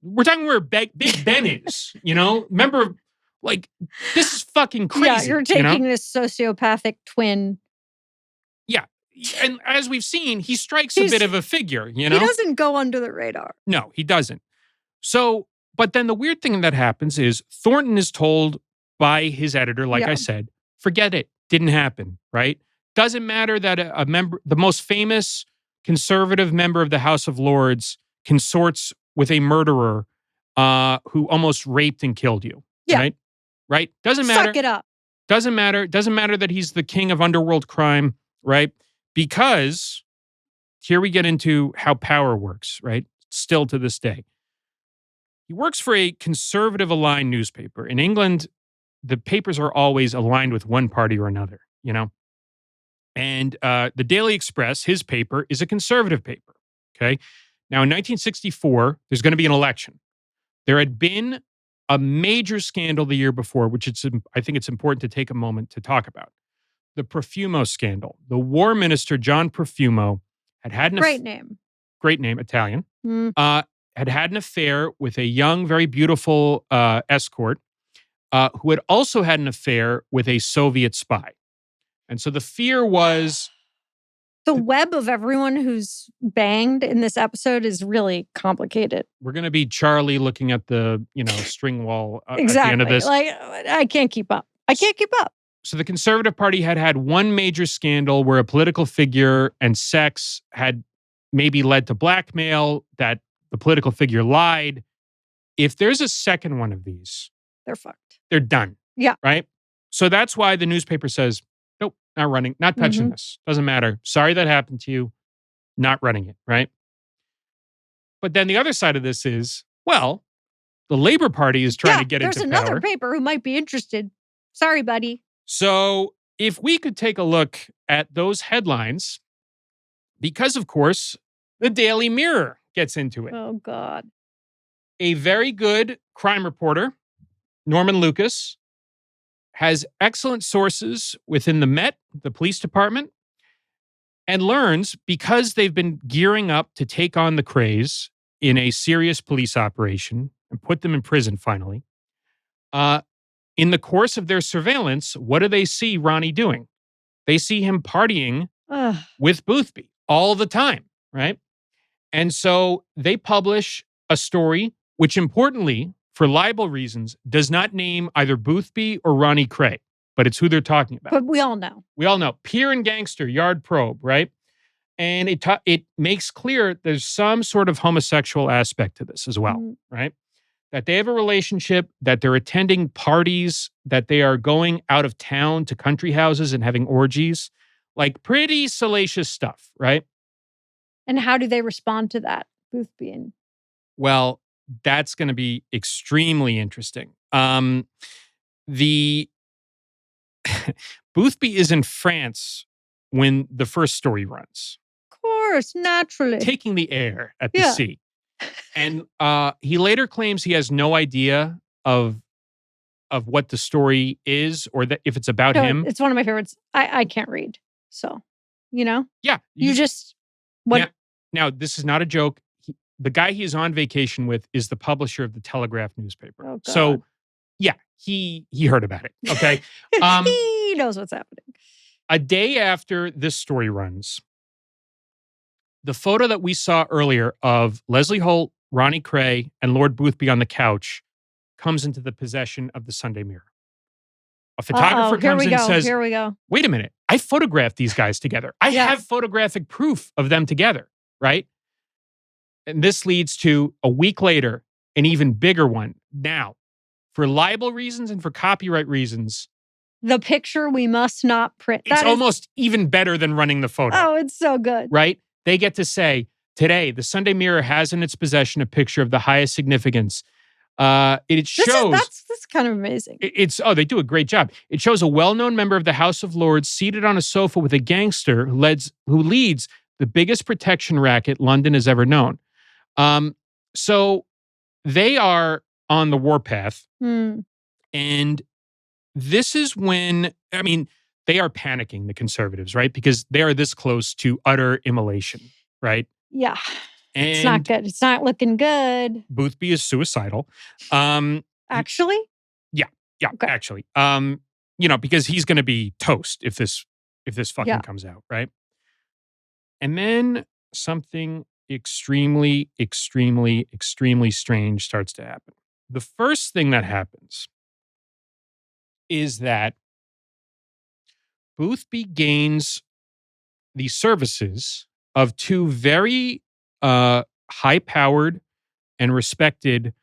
We're talking where Big Ben is, Remember, this is fucking crazy. Yeah, you're taking this sociopathic twin. Yeah. And as we've seen, he strikes a bit of a figure, He doesn't go under the radar. No, he doesn't. So, but then the weird thing that happens is Thornton is told by his editor, like Yeah. I said. Forget it. Didn't happen, right? Doesn't matter that a member, the most famous conservative member of the House of Lords, consorts with a murderer who almost raped and killed you. Yeah. Right? Right? Doesn't matter. Suck it up. Doesn't matter. Doesn't matter that he's the king of underworld crime, right? Because here we get into how power works, right? Still to this day. He works for a conservative aligned newspaper. In England, the papers are always aligned with one party or another, you know? And the Daily Express, his paper, is a conservative paper, okay? Now, in 1964, there's going to be an election. There had been a major scandal the year before, which I think it's important to take a moment to talk about. The Profumo scandal. The war minister, John Profumo, had an Great name. Great name, Italian. Mm. Had an affair with a young, very beautiful escort who had also had an affair with a Soviet spy. And so the fear was... The web of everyone who's banged in this episode is really complicated. We're going to be Charlie looking at the, string wall exactly. at the end of this. Like, I can't keep up. I can't keep up. So the Conservative Party had one major scandal where a political figure and sex had maybe led to blackmail, that the political figure lied. If there's a second one of these, they're fucked. They're done. Yeah. Right? So that's why the newspaper says, nope, not running, not touching this. Doesn't matter. Sorry that happened to you. Not running it, right? But then the other side of this is, well, the Labor Party is trying to get into power. There's another paper who might be interested. Sorry, buddy. So if we could take a look at those headlines, because of course, the Daily Mirror gets into it. Oh, God. A very good crime reporter, Norman Lucas, has excellent sources within the Met, the police department, and learns, because they've been gearing up to take on the Krays in a serious police operation and put them in prison finally, in the course of their surveillance, what do they see Ronnie doing? They see him partying with Boothby all the time, right? And so they publish a story which, importantly, for libel reasons, does not name either Boothby or Ronnie Kray, but it's who they're talking about. But we all know. We all know. Peer and Gangster, Yard Probe, right? And it makes clear there's some sort of homosexual aspect to this as well, right? That they have a relationship, that they're attending parties, that they are going out of town to country houses and having orgies. Like pretty salacious stuff, right? And how do they respond to that, Boothby? Well, that's going to be extremely interesting. The Boothby is in France when the first story runs. Of course, naturally. Taking the air at the sea. And he later claims he has no idea of what the story is or that if it's about him. It's one of my favorites. I can't read. So, Yeah. You just... What? Now, this is not a joke. The guy he is on vacation with is the publisher of the Telegraph newspaper. Oh, God. So, yeah, he heard about it. Okay. He knows what's happening. A day after this story runs, the photo that we saw earlier of Leslie Holt, Ronnie Kray, and Lord Boothby on the couch comes into the possession of the Sunday Mirror. A photographer comes in and says, here we go. Wait a minute. I photographed these guys together. I have photographic proof of them together, right? And this leads to, a week later, an even bigger one. Now, for libel reasons and for copyright reasons, the picture we must not print. It's almost even better than running the photo. Oh, it's so good. Right? They get to say, today, the Sunday Mirror has in its possession a picture of the highest significance. It shows... That's kind of amazing. They do a great job. It shows a well-known member of the House of Lords seated on a sofa with a gangster who leads the biggest protection racket London has ever known. So they are on the warpath. And this is when, they are panicking, the conservatives, right? Because they are this close to utter immolation, right? Yeah. And it's not good. It's not looking good. Boothby is suicidal. Actually? Yeah, okay. Actually. Because he's going to be toast if this fucking comes out, right? And then something extremely, extremely, extremely strange starts to happen. The first thing that happens is that Boothby gains the services of two very high-powered and respected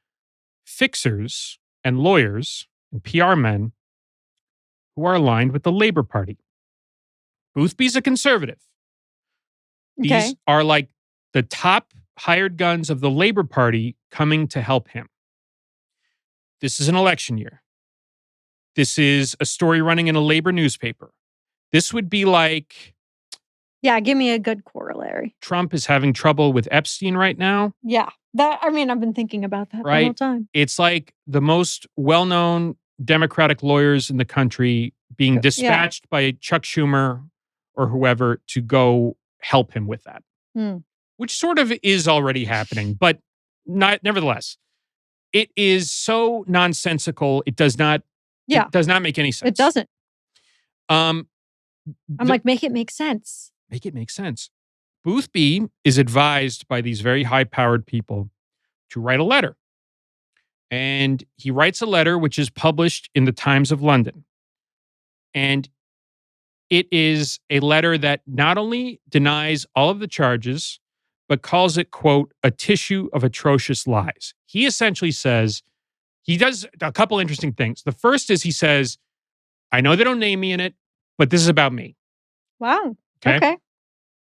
fixers and lawyers and PR men who are aligned with the Labor Party. Boothby's a conservative. Okay. These are like the top hired guns of the Labor Party coming to help him. This is an election year. This is a story running in a labor newspaper. This would be like Yeah, give me a good corollary. Trump is having trouble with Epstein right now. Yeah. I've been thinking about that the Right. whole time. It's like the most well-known Democratic lawyers in the country being dispatched by Chuck Schumer or whoever to go help him with that. Which sort of is already happening, but nevertheless, it is so nonsensical. It does not make any sense. It doesn't. I'm Make it make sense. Make it make sense. Boothby is advised by these very high-powered people to write a letter. And he writes a letter which is published in the Times of London. And it is a letter that not only denies all of the charges, but calls it, quote, a tissue of atrocious lies. He essentially says, he does a couple interesting things. The first is he says, I know they don't name me in it, but this is about me. Wow. Okay.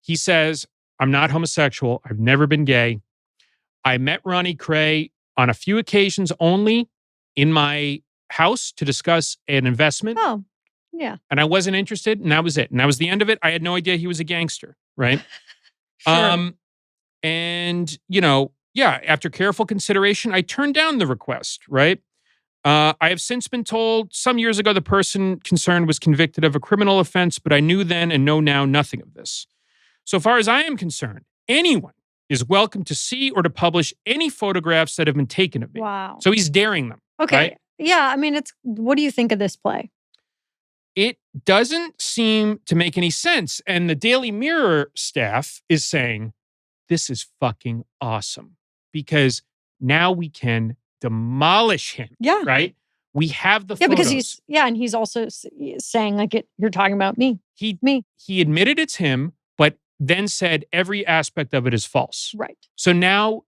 He says, I'm not homosexual. I've never been gay. I met Ronnie Kray on a few occasions only in my house to discuss an investment. Oh, yeah. And I wasn't interested, and that was it. And that was the end of it. I had no idea he was a gangster, right? Sure. And, after careful consideration, I turned down the request, right? I have since been told some years ago the person concerned was convicted of a criminal offense, but I knew then and know now nothing of this. So far as I am concerned, anyone is welcome to see or to publish any photographs that have been taken of me. Wow. So he's daring them. Okay. Right? Yeah. What do you think of this play? It doesn't seem to make any sense. And the Daily Mirror staff is saying, this is fucking awesome because now we can demolish him. Yeah. Right? We have the Yeah, photos. because he's also saying like you're talking about me. He admitted it's him, but then said every aspect of it is false. Right. So now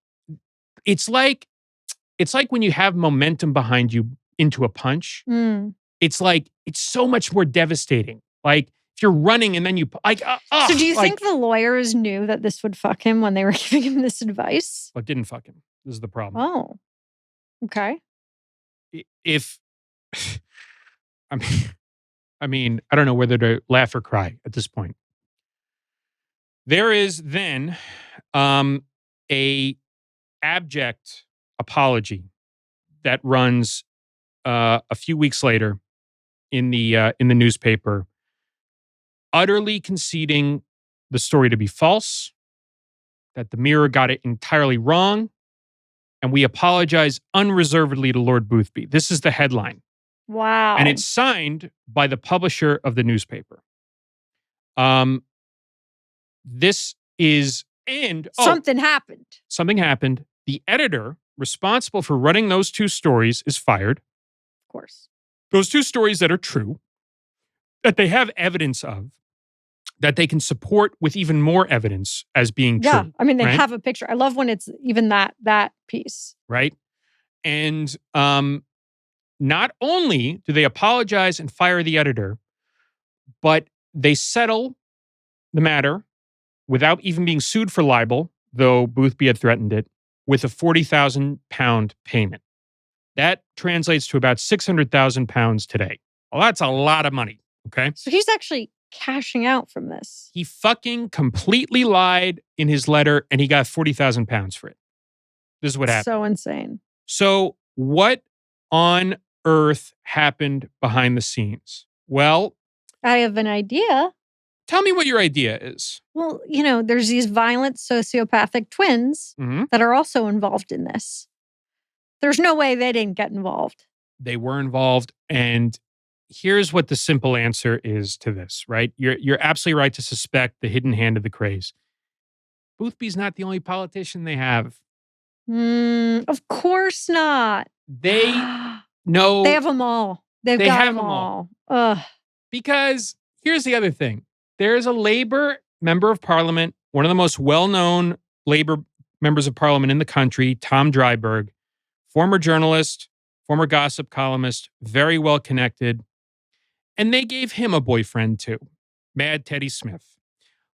it's like when you have momentum behind you into a punch. It's like, it's so much more devastating. Like if you're running and then you So do you think the lawyers knew that this would fuck him when they were giving him this advice? Well, it didn't fuck him. This is the problem. Oh, okay. If, I mean, I don't know whether to laugh or cry at this point. There is then a abject apology that runs a few weeks later in the newspaper, utterly conceding the story to be false, that the Mirror got it entirely wrong, and we apologize unreservedly to Lord Boothby. This is the headline. Wow. And it's signed by the publisher of the newspaper. This is, something happened. Something happened. The editor responsible for running those two stories is fired. Of course. Those two stories that are true, that they have evidence of, that they can support with even more evidence as being true. Yeah, they right? have a picture. I love when it's even that piece. Right? And not only do they apologize and fire the editor, but they settle the matter without even being sued for libel, though Boothby had threatened it, with a £40,000 payment. That translates to about £600,000 today. Well, that's a lot of money, okay? So he's actually cashing out from this. He fucking completely lied in his letter, and he got £40,000 for it. This is what happened. So insane. So what on earth happened behind the scenes? Well, I have an idea. Tell me what your idea is. Well, there's these violent sociopathic twins that are also involved in this. There's no way they didn't get involved. They were involved. And here's what the simple answer is to this, right? You're absolutely right to suspect the hidden hand of the Krays. Boothby's not the only politician they have. Of course not. They know. They have them all. They've They got have them them all. all. Ugh. Because here's the other thing. There's a Labor member of parliament, one of the most well-known Labor members of parliament in the country, Tom Dryburgh, former journalist, former gossip columnist, very well connected. And they gave him a boyfriend too, Mad Teddy Smith,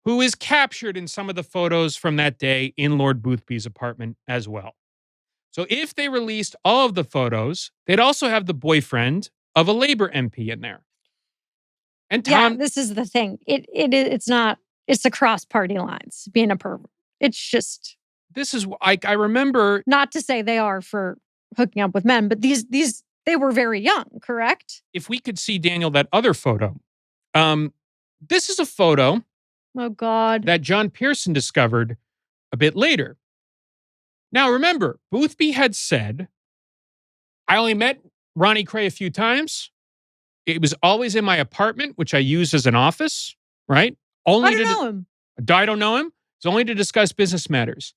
who is captured in some of the photos from that day in Lord Boothby's apartment as well. So if they released all of the photos, they'd also have the boyfriend of a Labor MP in there. And Tom, this is the thing. It's not, it's across party lines, being a pervert. It's just. This is, I remember. Not to say they are for hooking up with men, but these they were very young, correct? If we could see, Daniel, that other photo. This is a photo. Oh, God. That John Pearson discovered a bit later. Now, remember, Boothby had said, I only met Ronnie Kray a few times. It was always in my apartment, which I used as an office, right? I don't know him. I don't know him. It's only to discuss business matters.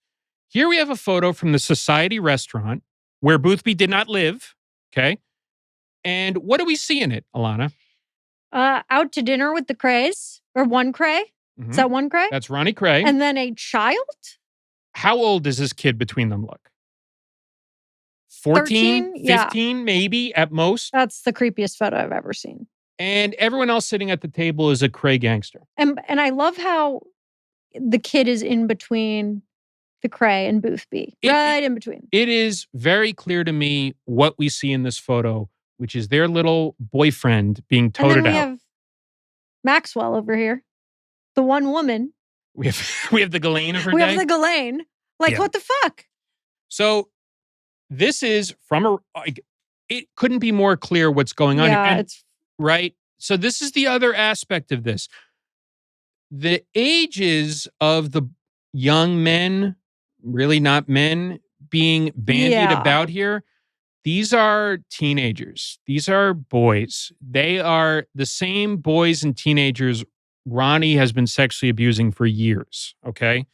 Here we have a photo from the Society restaurant where Boothby did not live, okay? And what do we see in it, Alana? Out to dinner with the Krays, or one Kray. Mm-hmm. Is that one Kray? That's Ronnie Kray. And then a child? How old does this kid between them look? 14, 15, yeah. Maybe at most. That's the creepiest photo I've ever seen. And everyone else sitting at the table is a Kray gangster. And I love how the kid is in between the Kray and Boothby. Right in between. It is very clear to me what we see in this photo, which is their little boyfriend being toted out. And then we have Maxwell over here. The one woman. We have the Ghislaine of her day. We have the Ghislaine. Like, what the fuck? So this is from it couldn't be more clear what's going on here. And, right? So this is the other aspect of this. The ages of the young men, really not men, being bandied about here, these are teenagers. These are boys. They are the same boys and teenagers Ronnie has been sexually abusing for years, okay?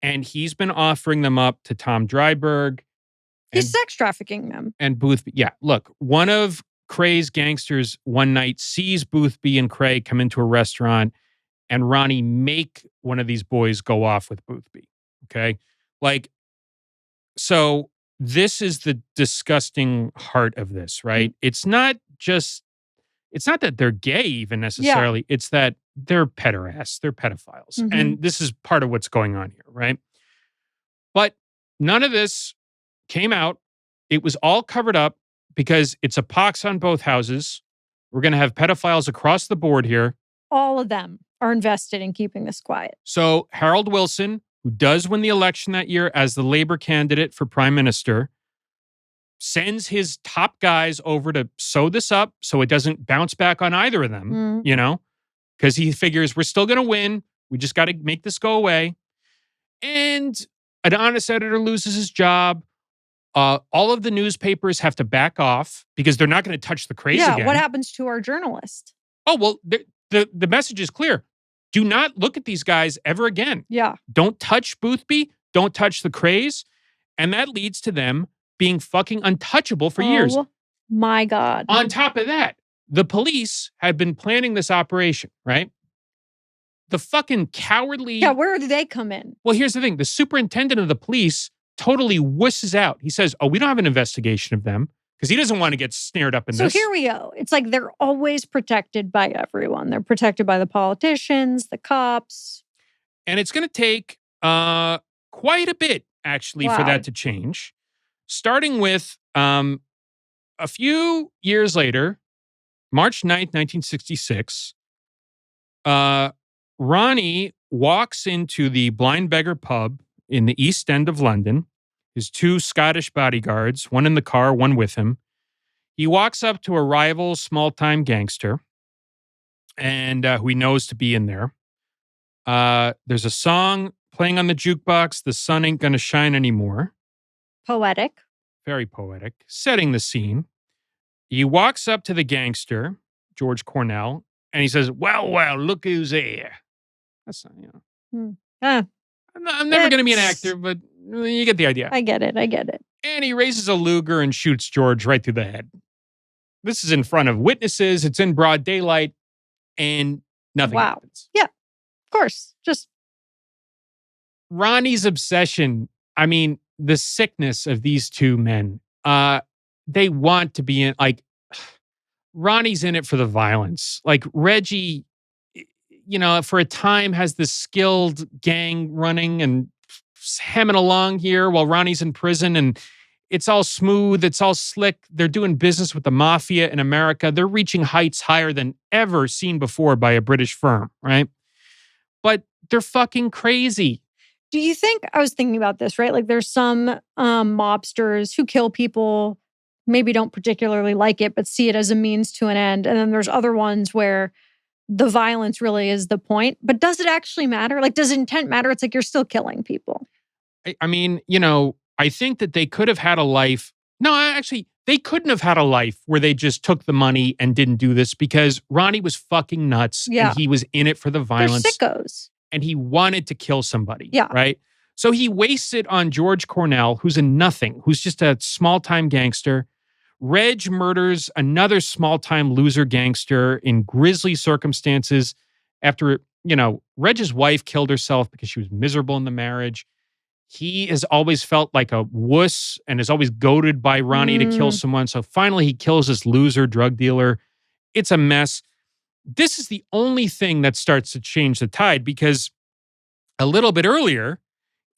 And he's been offering them up to Tom Dryburgh. He's sex trafficking them. And Boothby. Yeah, look, one of Kray's gangsters one night sees Boothby and Kray come into a restaurant and Ronnie make one of these boys go off with Boothby, okay? Like, so this is the disgusting heart of this, right? It's not that they're gay even necessarily. Yeah. It's that they're pederasts, they're pedophiles. Mm-hmm. And this is part of what's going on here, right? But none of this came out. It was all covered up because it's a pox on both houses. We're going to have pedophiles across the board here. All of them are invested in keeping this quiet. So Harold Wilson, who does win the election that year as the Labor candidate for prime minister, sends his top guys over to sew this up so it doesn't bounce back on either of them, you know, because he figures we're still going to win. We just got to make this go away. And an honest editor loses his job. All of the newspapers have to back off because they're not going to touch the Krays again. What happens to our journalist? Oh, well, the message is clear. Do not look at these guys ever again. Yeah. Don't touch Boothby. Don't touch the Krays. And that leads to them being fucking untouchable for years. Oh, my God. On top of that, the police had been planning this operation, right? The fucking cowardly... Yeah, where do they come in? Well, here's the thing. The superintendent of the police totally wusses out. He says, we don't have an investigation of them because he doesn't want to get snared up in this. So here we go. It's like they're always protected by everyone. They're protected by the politicians, the cops. And it's going to take quite a bit, actually, for that to change. Starting with a few years later, March 9th, 1966, Ronnie walks into the Blind Beggar pub in the East End of London. His two Scottish bodyguards, one in the car, one with him. He walks up to a rival small-time gangster and who he knows to be in there. There's a song playing on the jukebox, The Sun Ain't Gonna Shine Anymore. Poetic. Very poetic. Setting the scene. He walks up to the gangster, George Cornell, and he says, well, look who's here. That's not, you know. I'm never going to be an actor, but you get the idea. I get it. And he raises a Luger and shoots George right through the head. This is in front of witnesses. It's in broad daylight, and nothing happens. Yeah, of course. Just Ronnie's obsession. I mean, the sickness of these two men. They want to be in, like, Ronnie's in it for the violence. Like, Reggie, for a time has this skilled gang running and hemming along here while Ronnie's in prison, and it's all smooth. It's all slick. They're doing business with the mafia in America. They're reaching heights higher than ever seen before by a British firm, right? But they're fucking crazy. Do you think, I was thinking about this, right? Like, there's some mobsters who kill people, maybe don't particularly like it, but see it as a means to an end. And then there's other ones where the violence really is the point. But does it actually matter? Like, does intent matter? It's like you're still killing people. I mean, I think that they could have had a life. No, actually, they couldn't have had a life where they just took the money and didn't do this, because Ronnie was fucking nuts. Yeah. And he was in it for the violence. They're sickos. And he wanted to kill somebody. Yeah. Right? So he wastes it on George Cornell, who's a nothing, who's just a small-time gangster. Reg murders another small-time loser gangster in grisly circumstances after, Reg's wife killed herself because she was miserable in the marriage. He has always felt like a wuss and is always goaded by Ronnie to kill someone. So finally he kills this loser drug dealer. It's a mess. This is the only thing that starts to change the tide, because a little bit earlier,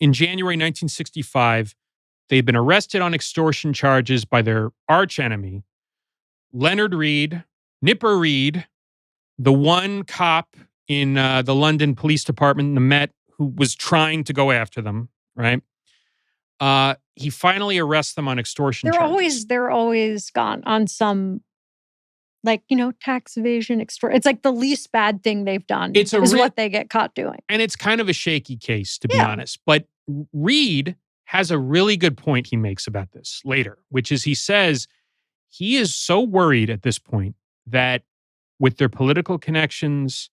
in January 1965, they've been arrested on extortion charges by their archenemy, Leonard Reed, Nipper Reed, the one cop in the London Police Department, the Met, who was trying to go after them, right? He finally arrests them on extortion charges. They're always gone on some, like, tax evasion, it's like the least bad thing they've done is what they get caught doing. And it's kind of a shaky case, to be honest. But Reed has a really good point he makes about this later, which is he says he is so worried at this point that with their political connections,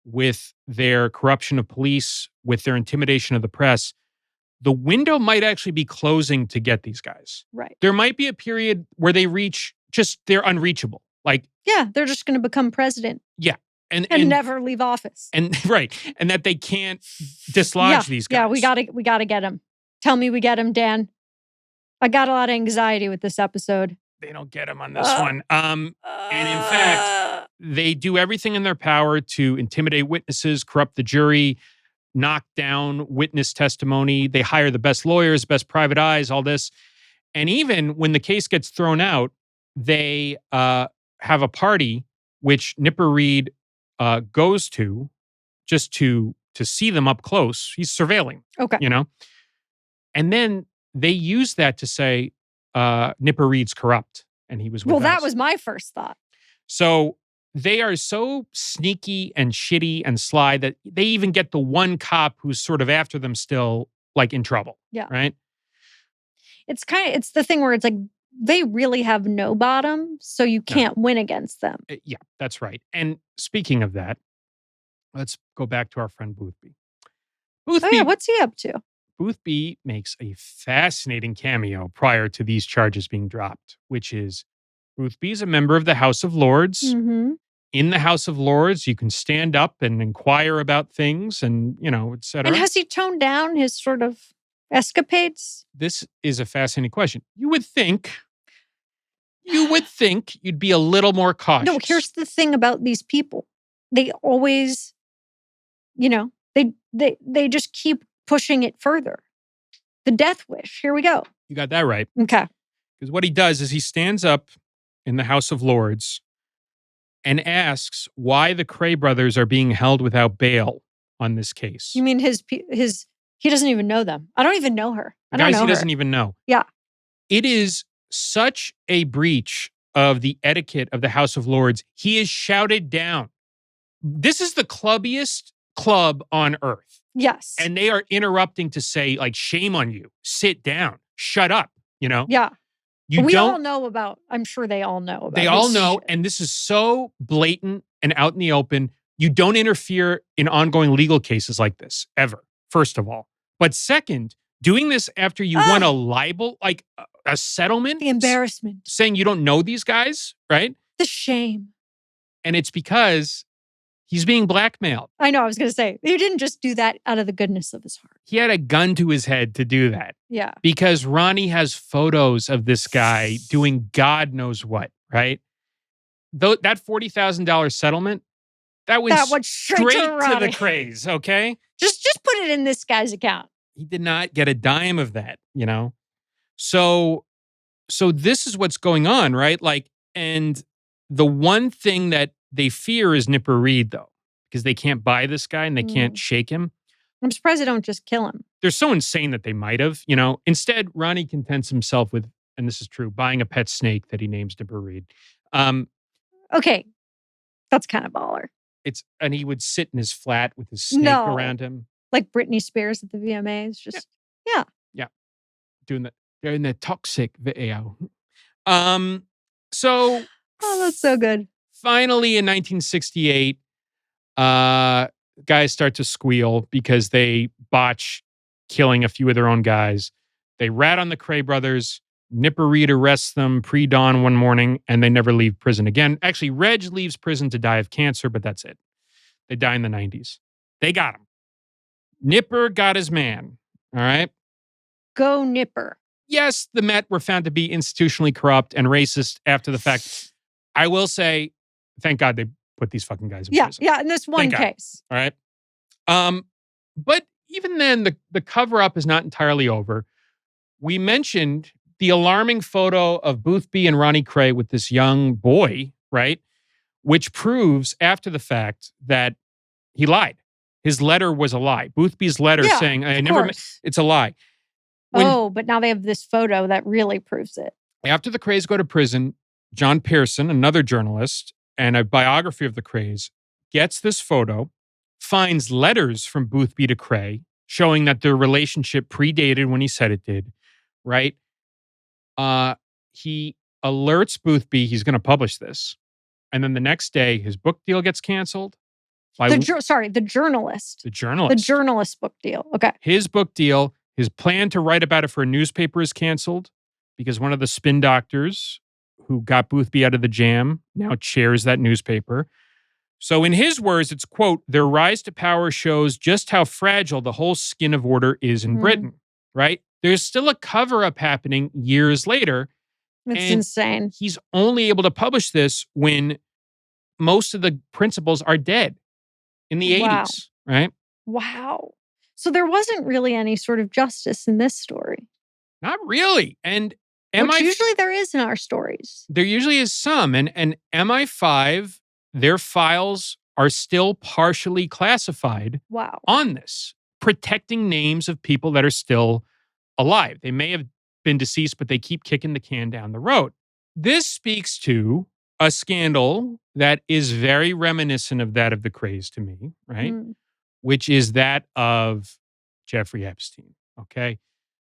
with their corruption of police, with their intimidation of the press, the window might actually be closing to get these guys. Right. There might be a period where they they're unreachable. Like, yeah, they're just going to become president. Yeah. And never leave office. And right. And that they can't dislodge these guys. Yeah, we gotta get him. Tell me we get him, Dan. I got a lot of anxiety with this episode. They don't get him on this one. And in fact, they do everything in their power to intimidate witnesses, corrupt the jury, knock down witness testimony. They hire the best lawyers, best private eyes, all this. And even when the case gets thrown out, they have a party which Nipper Reed goes to just to see them up close. He's surveilling. Okay. And then they use that to say Nipper Reed's corrupt and he was with us. That was my first thought. So they are so sneaky and shitty and sly that they even get the one cop who's sort of after them still, like, in trouble. Yeah. Right? It's the thing where it's like they really have no bottom, so you can't win against them. Yeah, that's right. And speaking of that, let's go back to our friend Boothby. What's he up to? Boothby makes a fascinating cameo prior to these charges being dropped, which is Boothby's a member of the House of Lords. Mm-hmm. In the House of Lords, you can stand up and inquire about things and, et cetera. And has he toned down his sort of escapades? This is a fascinating question. You would think you'd be a little more cautious. No, here's the thing about these people. They always, they just keep pushing it further. The death wish. Here we go. You got that right. Okay. Because what he does is he stands up in the House of Lords and asks why the Kray brothers are being held without bail on this case. You mean he doesn't even know them. I don't even know her. I don't know he her. doesn't even know. Yeah. It is such a breach of the etiquette of the House of Lords. He is shouted down. This is the clubbiest club on earth. Yes. And they are interrupting to say, like, shame on you. Sit down. Shut up. Yeah. I'm sure they all know about They all know. And this is so blatant and out in the open. You don't interfere in ongoing legal cases like this, ever, first of all. But second, Doing this after you won a libel, like a settlement. The embarrassment. Saying you don't know these guys, right? The shame. And it's because he's being blackmailed. I know, I was going to say, he didn't just do that out of the goodness of his heart. He had a gun to his head to do that. Yeah. Because Ronnie has photos of this guy doing God knows what, right? Though that $40,000 settlement, that went straight to the Krays, okay? Just put it in this guy's account. He did not get a dime of that, you know? So this is what's going on, right? Like, and the one thing that they fear is Nipper Reed, though, because they can't buy this guy and they can't shake him. I'm surprised they don't just kill him. They're so insane that they might have, you know. Instead, Ronnie contents himself with, and this is true, buying a pet snake that he names Nipper Reed. Okay, that's kind of baller. And he would sit in his flat with his snake around him. Like Britney Spears at the VMAs, just, yeah. Doing the toxic video. So... Oh, that's so good. Finally, in 1968, guys start to squeal because they botch killing a few of their own guys. They rat on the Kray brothers. Nipper Reed arrests them pre-dawn one morning, and they never leave prison again. Actually, Reg leaves prison to die of cancer, but that's it. They die in the 90s. They got him. Nipper got his man. All right? Go Nipper. Yes, the Met were found to be institutionally corrupt and racist after the fact. I will say, thank God they put these fucking guys in prison. Yeah, in this one case. All right. But even then, the cover-up is not entirely over. We mentioned the alarming photo of Boothby and Ronnie Kray with this young boy, right? Which proves after the fact that he lied. His letter was a lie. Boothby's letter saying, it's a lie. But now they have this photo that really proves it. After the Krays go to prison, John Pearson, another journalist and a biography of the Krays, gets this photo, finds letters from Boothby to Kray showing that their relationship predated when he said it did, right? He alerts Boothby he's going to publish this. And then the next day, his book deal gets canceled. The journalist. The journalist. The journalist book deal. Okay. His book deal, his plan to write about it for a newspaper is canceled because one of the spin doctors who got Boothby out of the jam now chairs that newspaper. So in his words, it's, quote, their rise to power shows just how fragile the whole skin of order is in Britain, right? There's still a cover-up happening years later. It's insane. He's only able to publish this when most of the principals are dead in the 80s, right? Wow. So there wasn't really any sort of justice in this story. Not really. And Which usually there is in our stories. There usually is some. And MI5, their files are still partially classified on this, protecting names of people that are still alive. They may have been deceased, but they keep kicking the can down the road. This speaks to a scandal that is very reminiscent of that of the Krays to me, right? Which is that of Jeffrey Epstein, okay?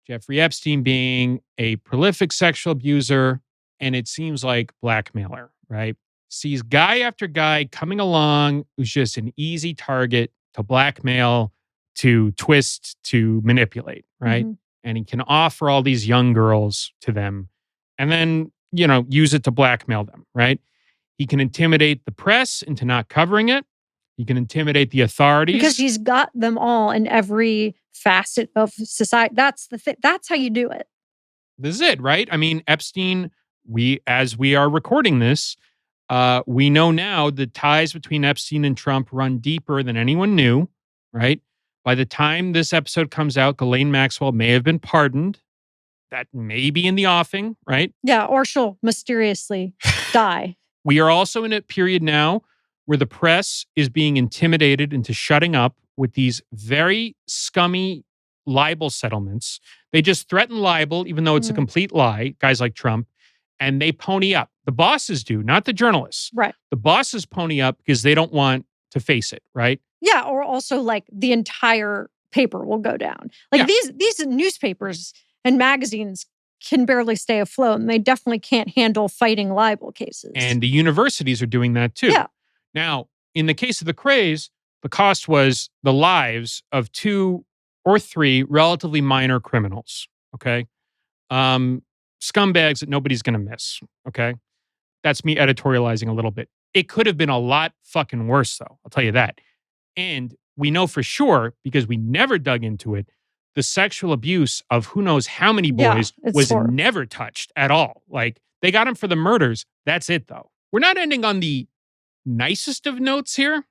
Jeffrey Epstein being a prolific sexual abuser, and it seems like blackmailer, right? Sees guy after guy coming along who's just an easy target to blackmail, to twist, to manipulate, right? And he can offer all these young girls to them and then, use it to blackmail them, right? He can intimidate the press into not covering it. He can intimidate the authorities. Because he's got them all in every facet of society. That's the thing. That's how you do it. This is it, right? I mean, Epstein, as we are recording this, we know now the ties between Epstein and Trump run deeper than anyone knew, right? By the time this episode comes out, Ghislaine Maxwell may have been pardoned. That may be in the offing, right? Yeah, or she'll mysteriously die. We are also in a period now where the press is being intimidated into shutting up with these very scummy libel settlements. They just threaten libel, even though it's a complete lie, guys like Trump, and they pony up. The bosses do, not the journalists. Right. The bosses pony up because they don't want to face it, right? Yeah, or also like the entire paper will go down. Like these newspapers and magazines can barely stay afloat, and they definitely can't handle fighting libel cases. And the universities are doing that too. Yeah. Now, in the case of the Krays, the cost was the lives of two or 3 relatively minor criminals. Okay. Scumbags that nobody's going to miss. Okay. That's me editorializing a little bit. It could have been a lot fucking worse, though. I'll tell you that. And we know for sure, because we never dug into it, the sexual abuse of who knows how many boys was horrible. never touched at all. Like, they got him for the murders. That's it, though. We're not ending on the nicest of notes here.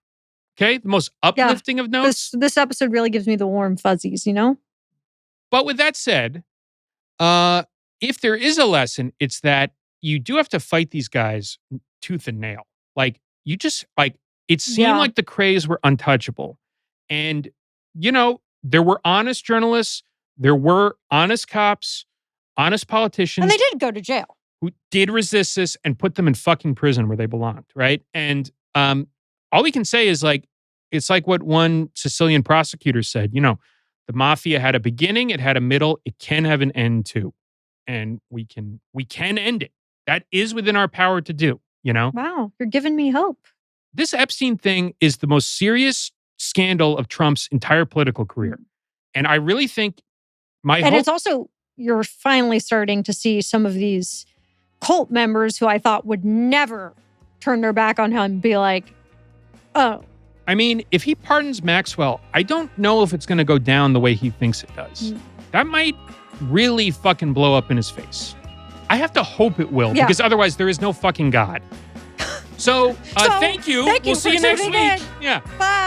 Okay. The most uplifting of notes. This episode really gives me the warm fuzzies, you know? But with that said, if there is a lesson, it's that you do have to fight these guys tooth and nail. Like, you just, like, it seemed like the Krays were untouchable. And, you know, there were honest journalists, there were honest cops, honest politicians. And they did go to jail. Who did resist this and put them in fucking prison where they belonged, right? And all we can say is, like, it's like what one Sicilian prosecutor said, you know, the mafia had a beginning, it had a middle, it can have an end too. And we can end it. That is within our power to do, you know? Wow, you're giving me hope. This Epstein thing is the most serious scandal of Trump's entire political career. And I really think And it's also, you're finally starting to see some of these cult members who I thought would never turn their back on him and be like, oh. I mean, if he pardons Maxwell, I don't know if it's going to go down the way he thinks it does. That might really fucking blow up in his face. I have to hope it will, because otherwise there is no fucking God. So, thank you. Thank you we'll see you next week. in. Yeah. Bye.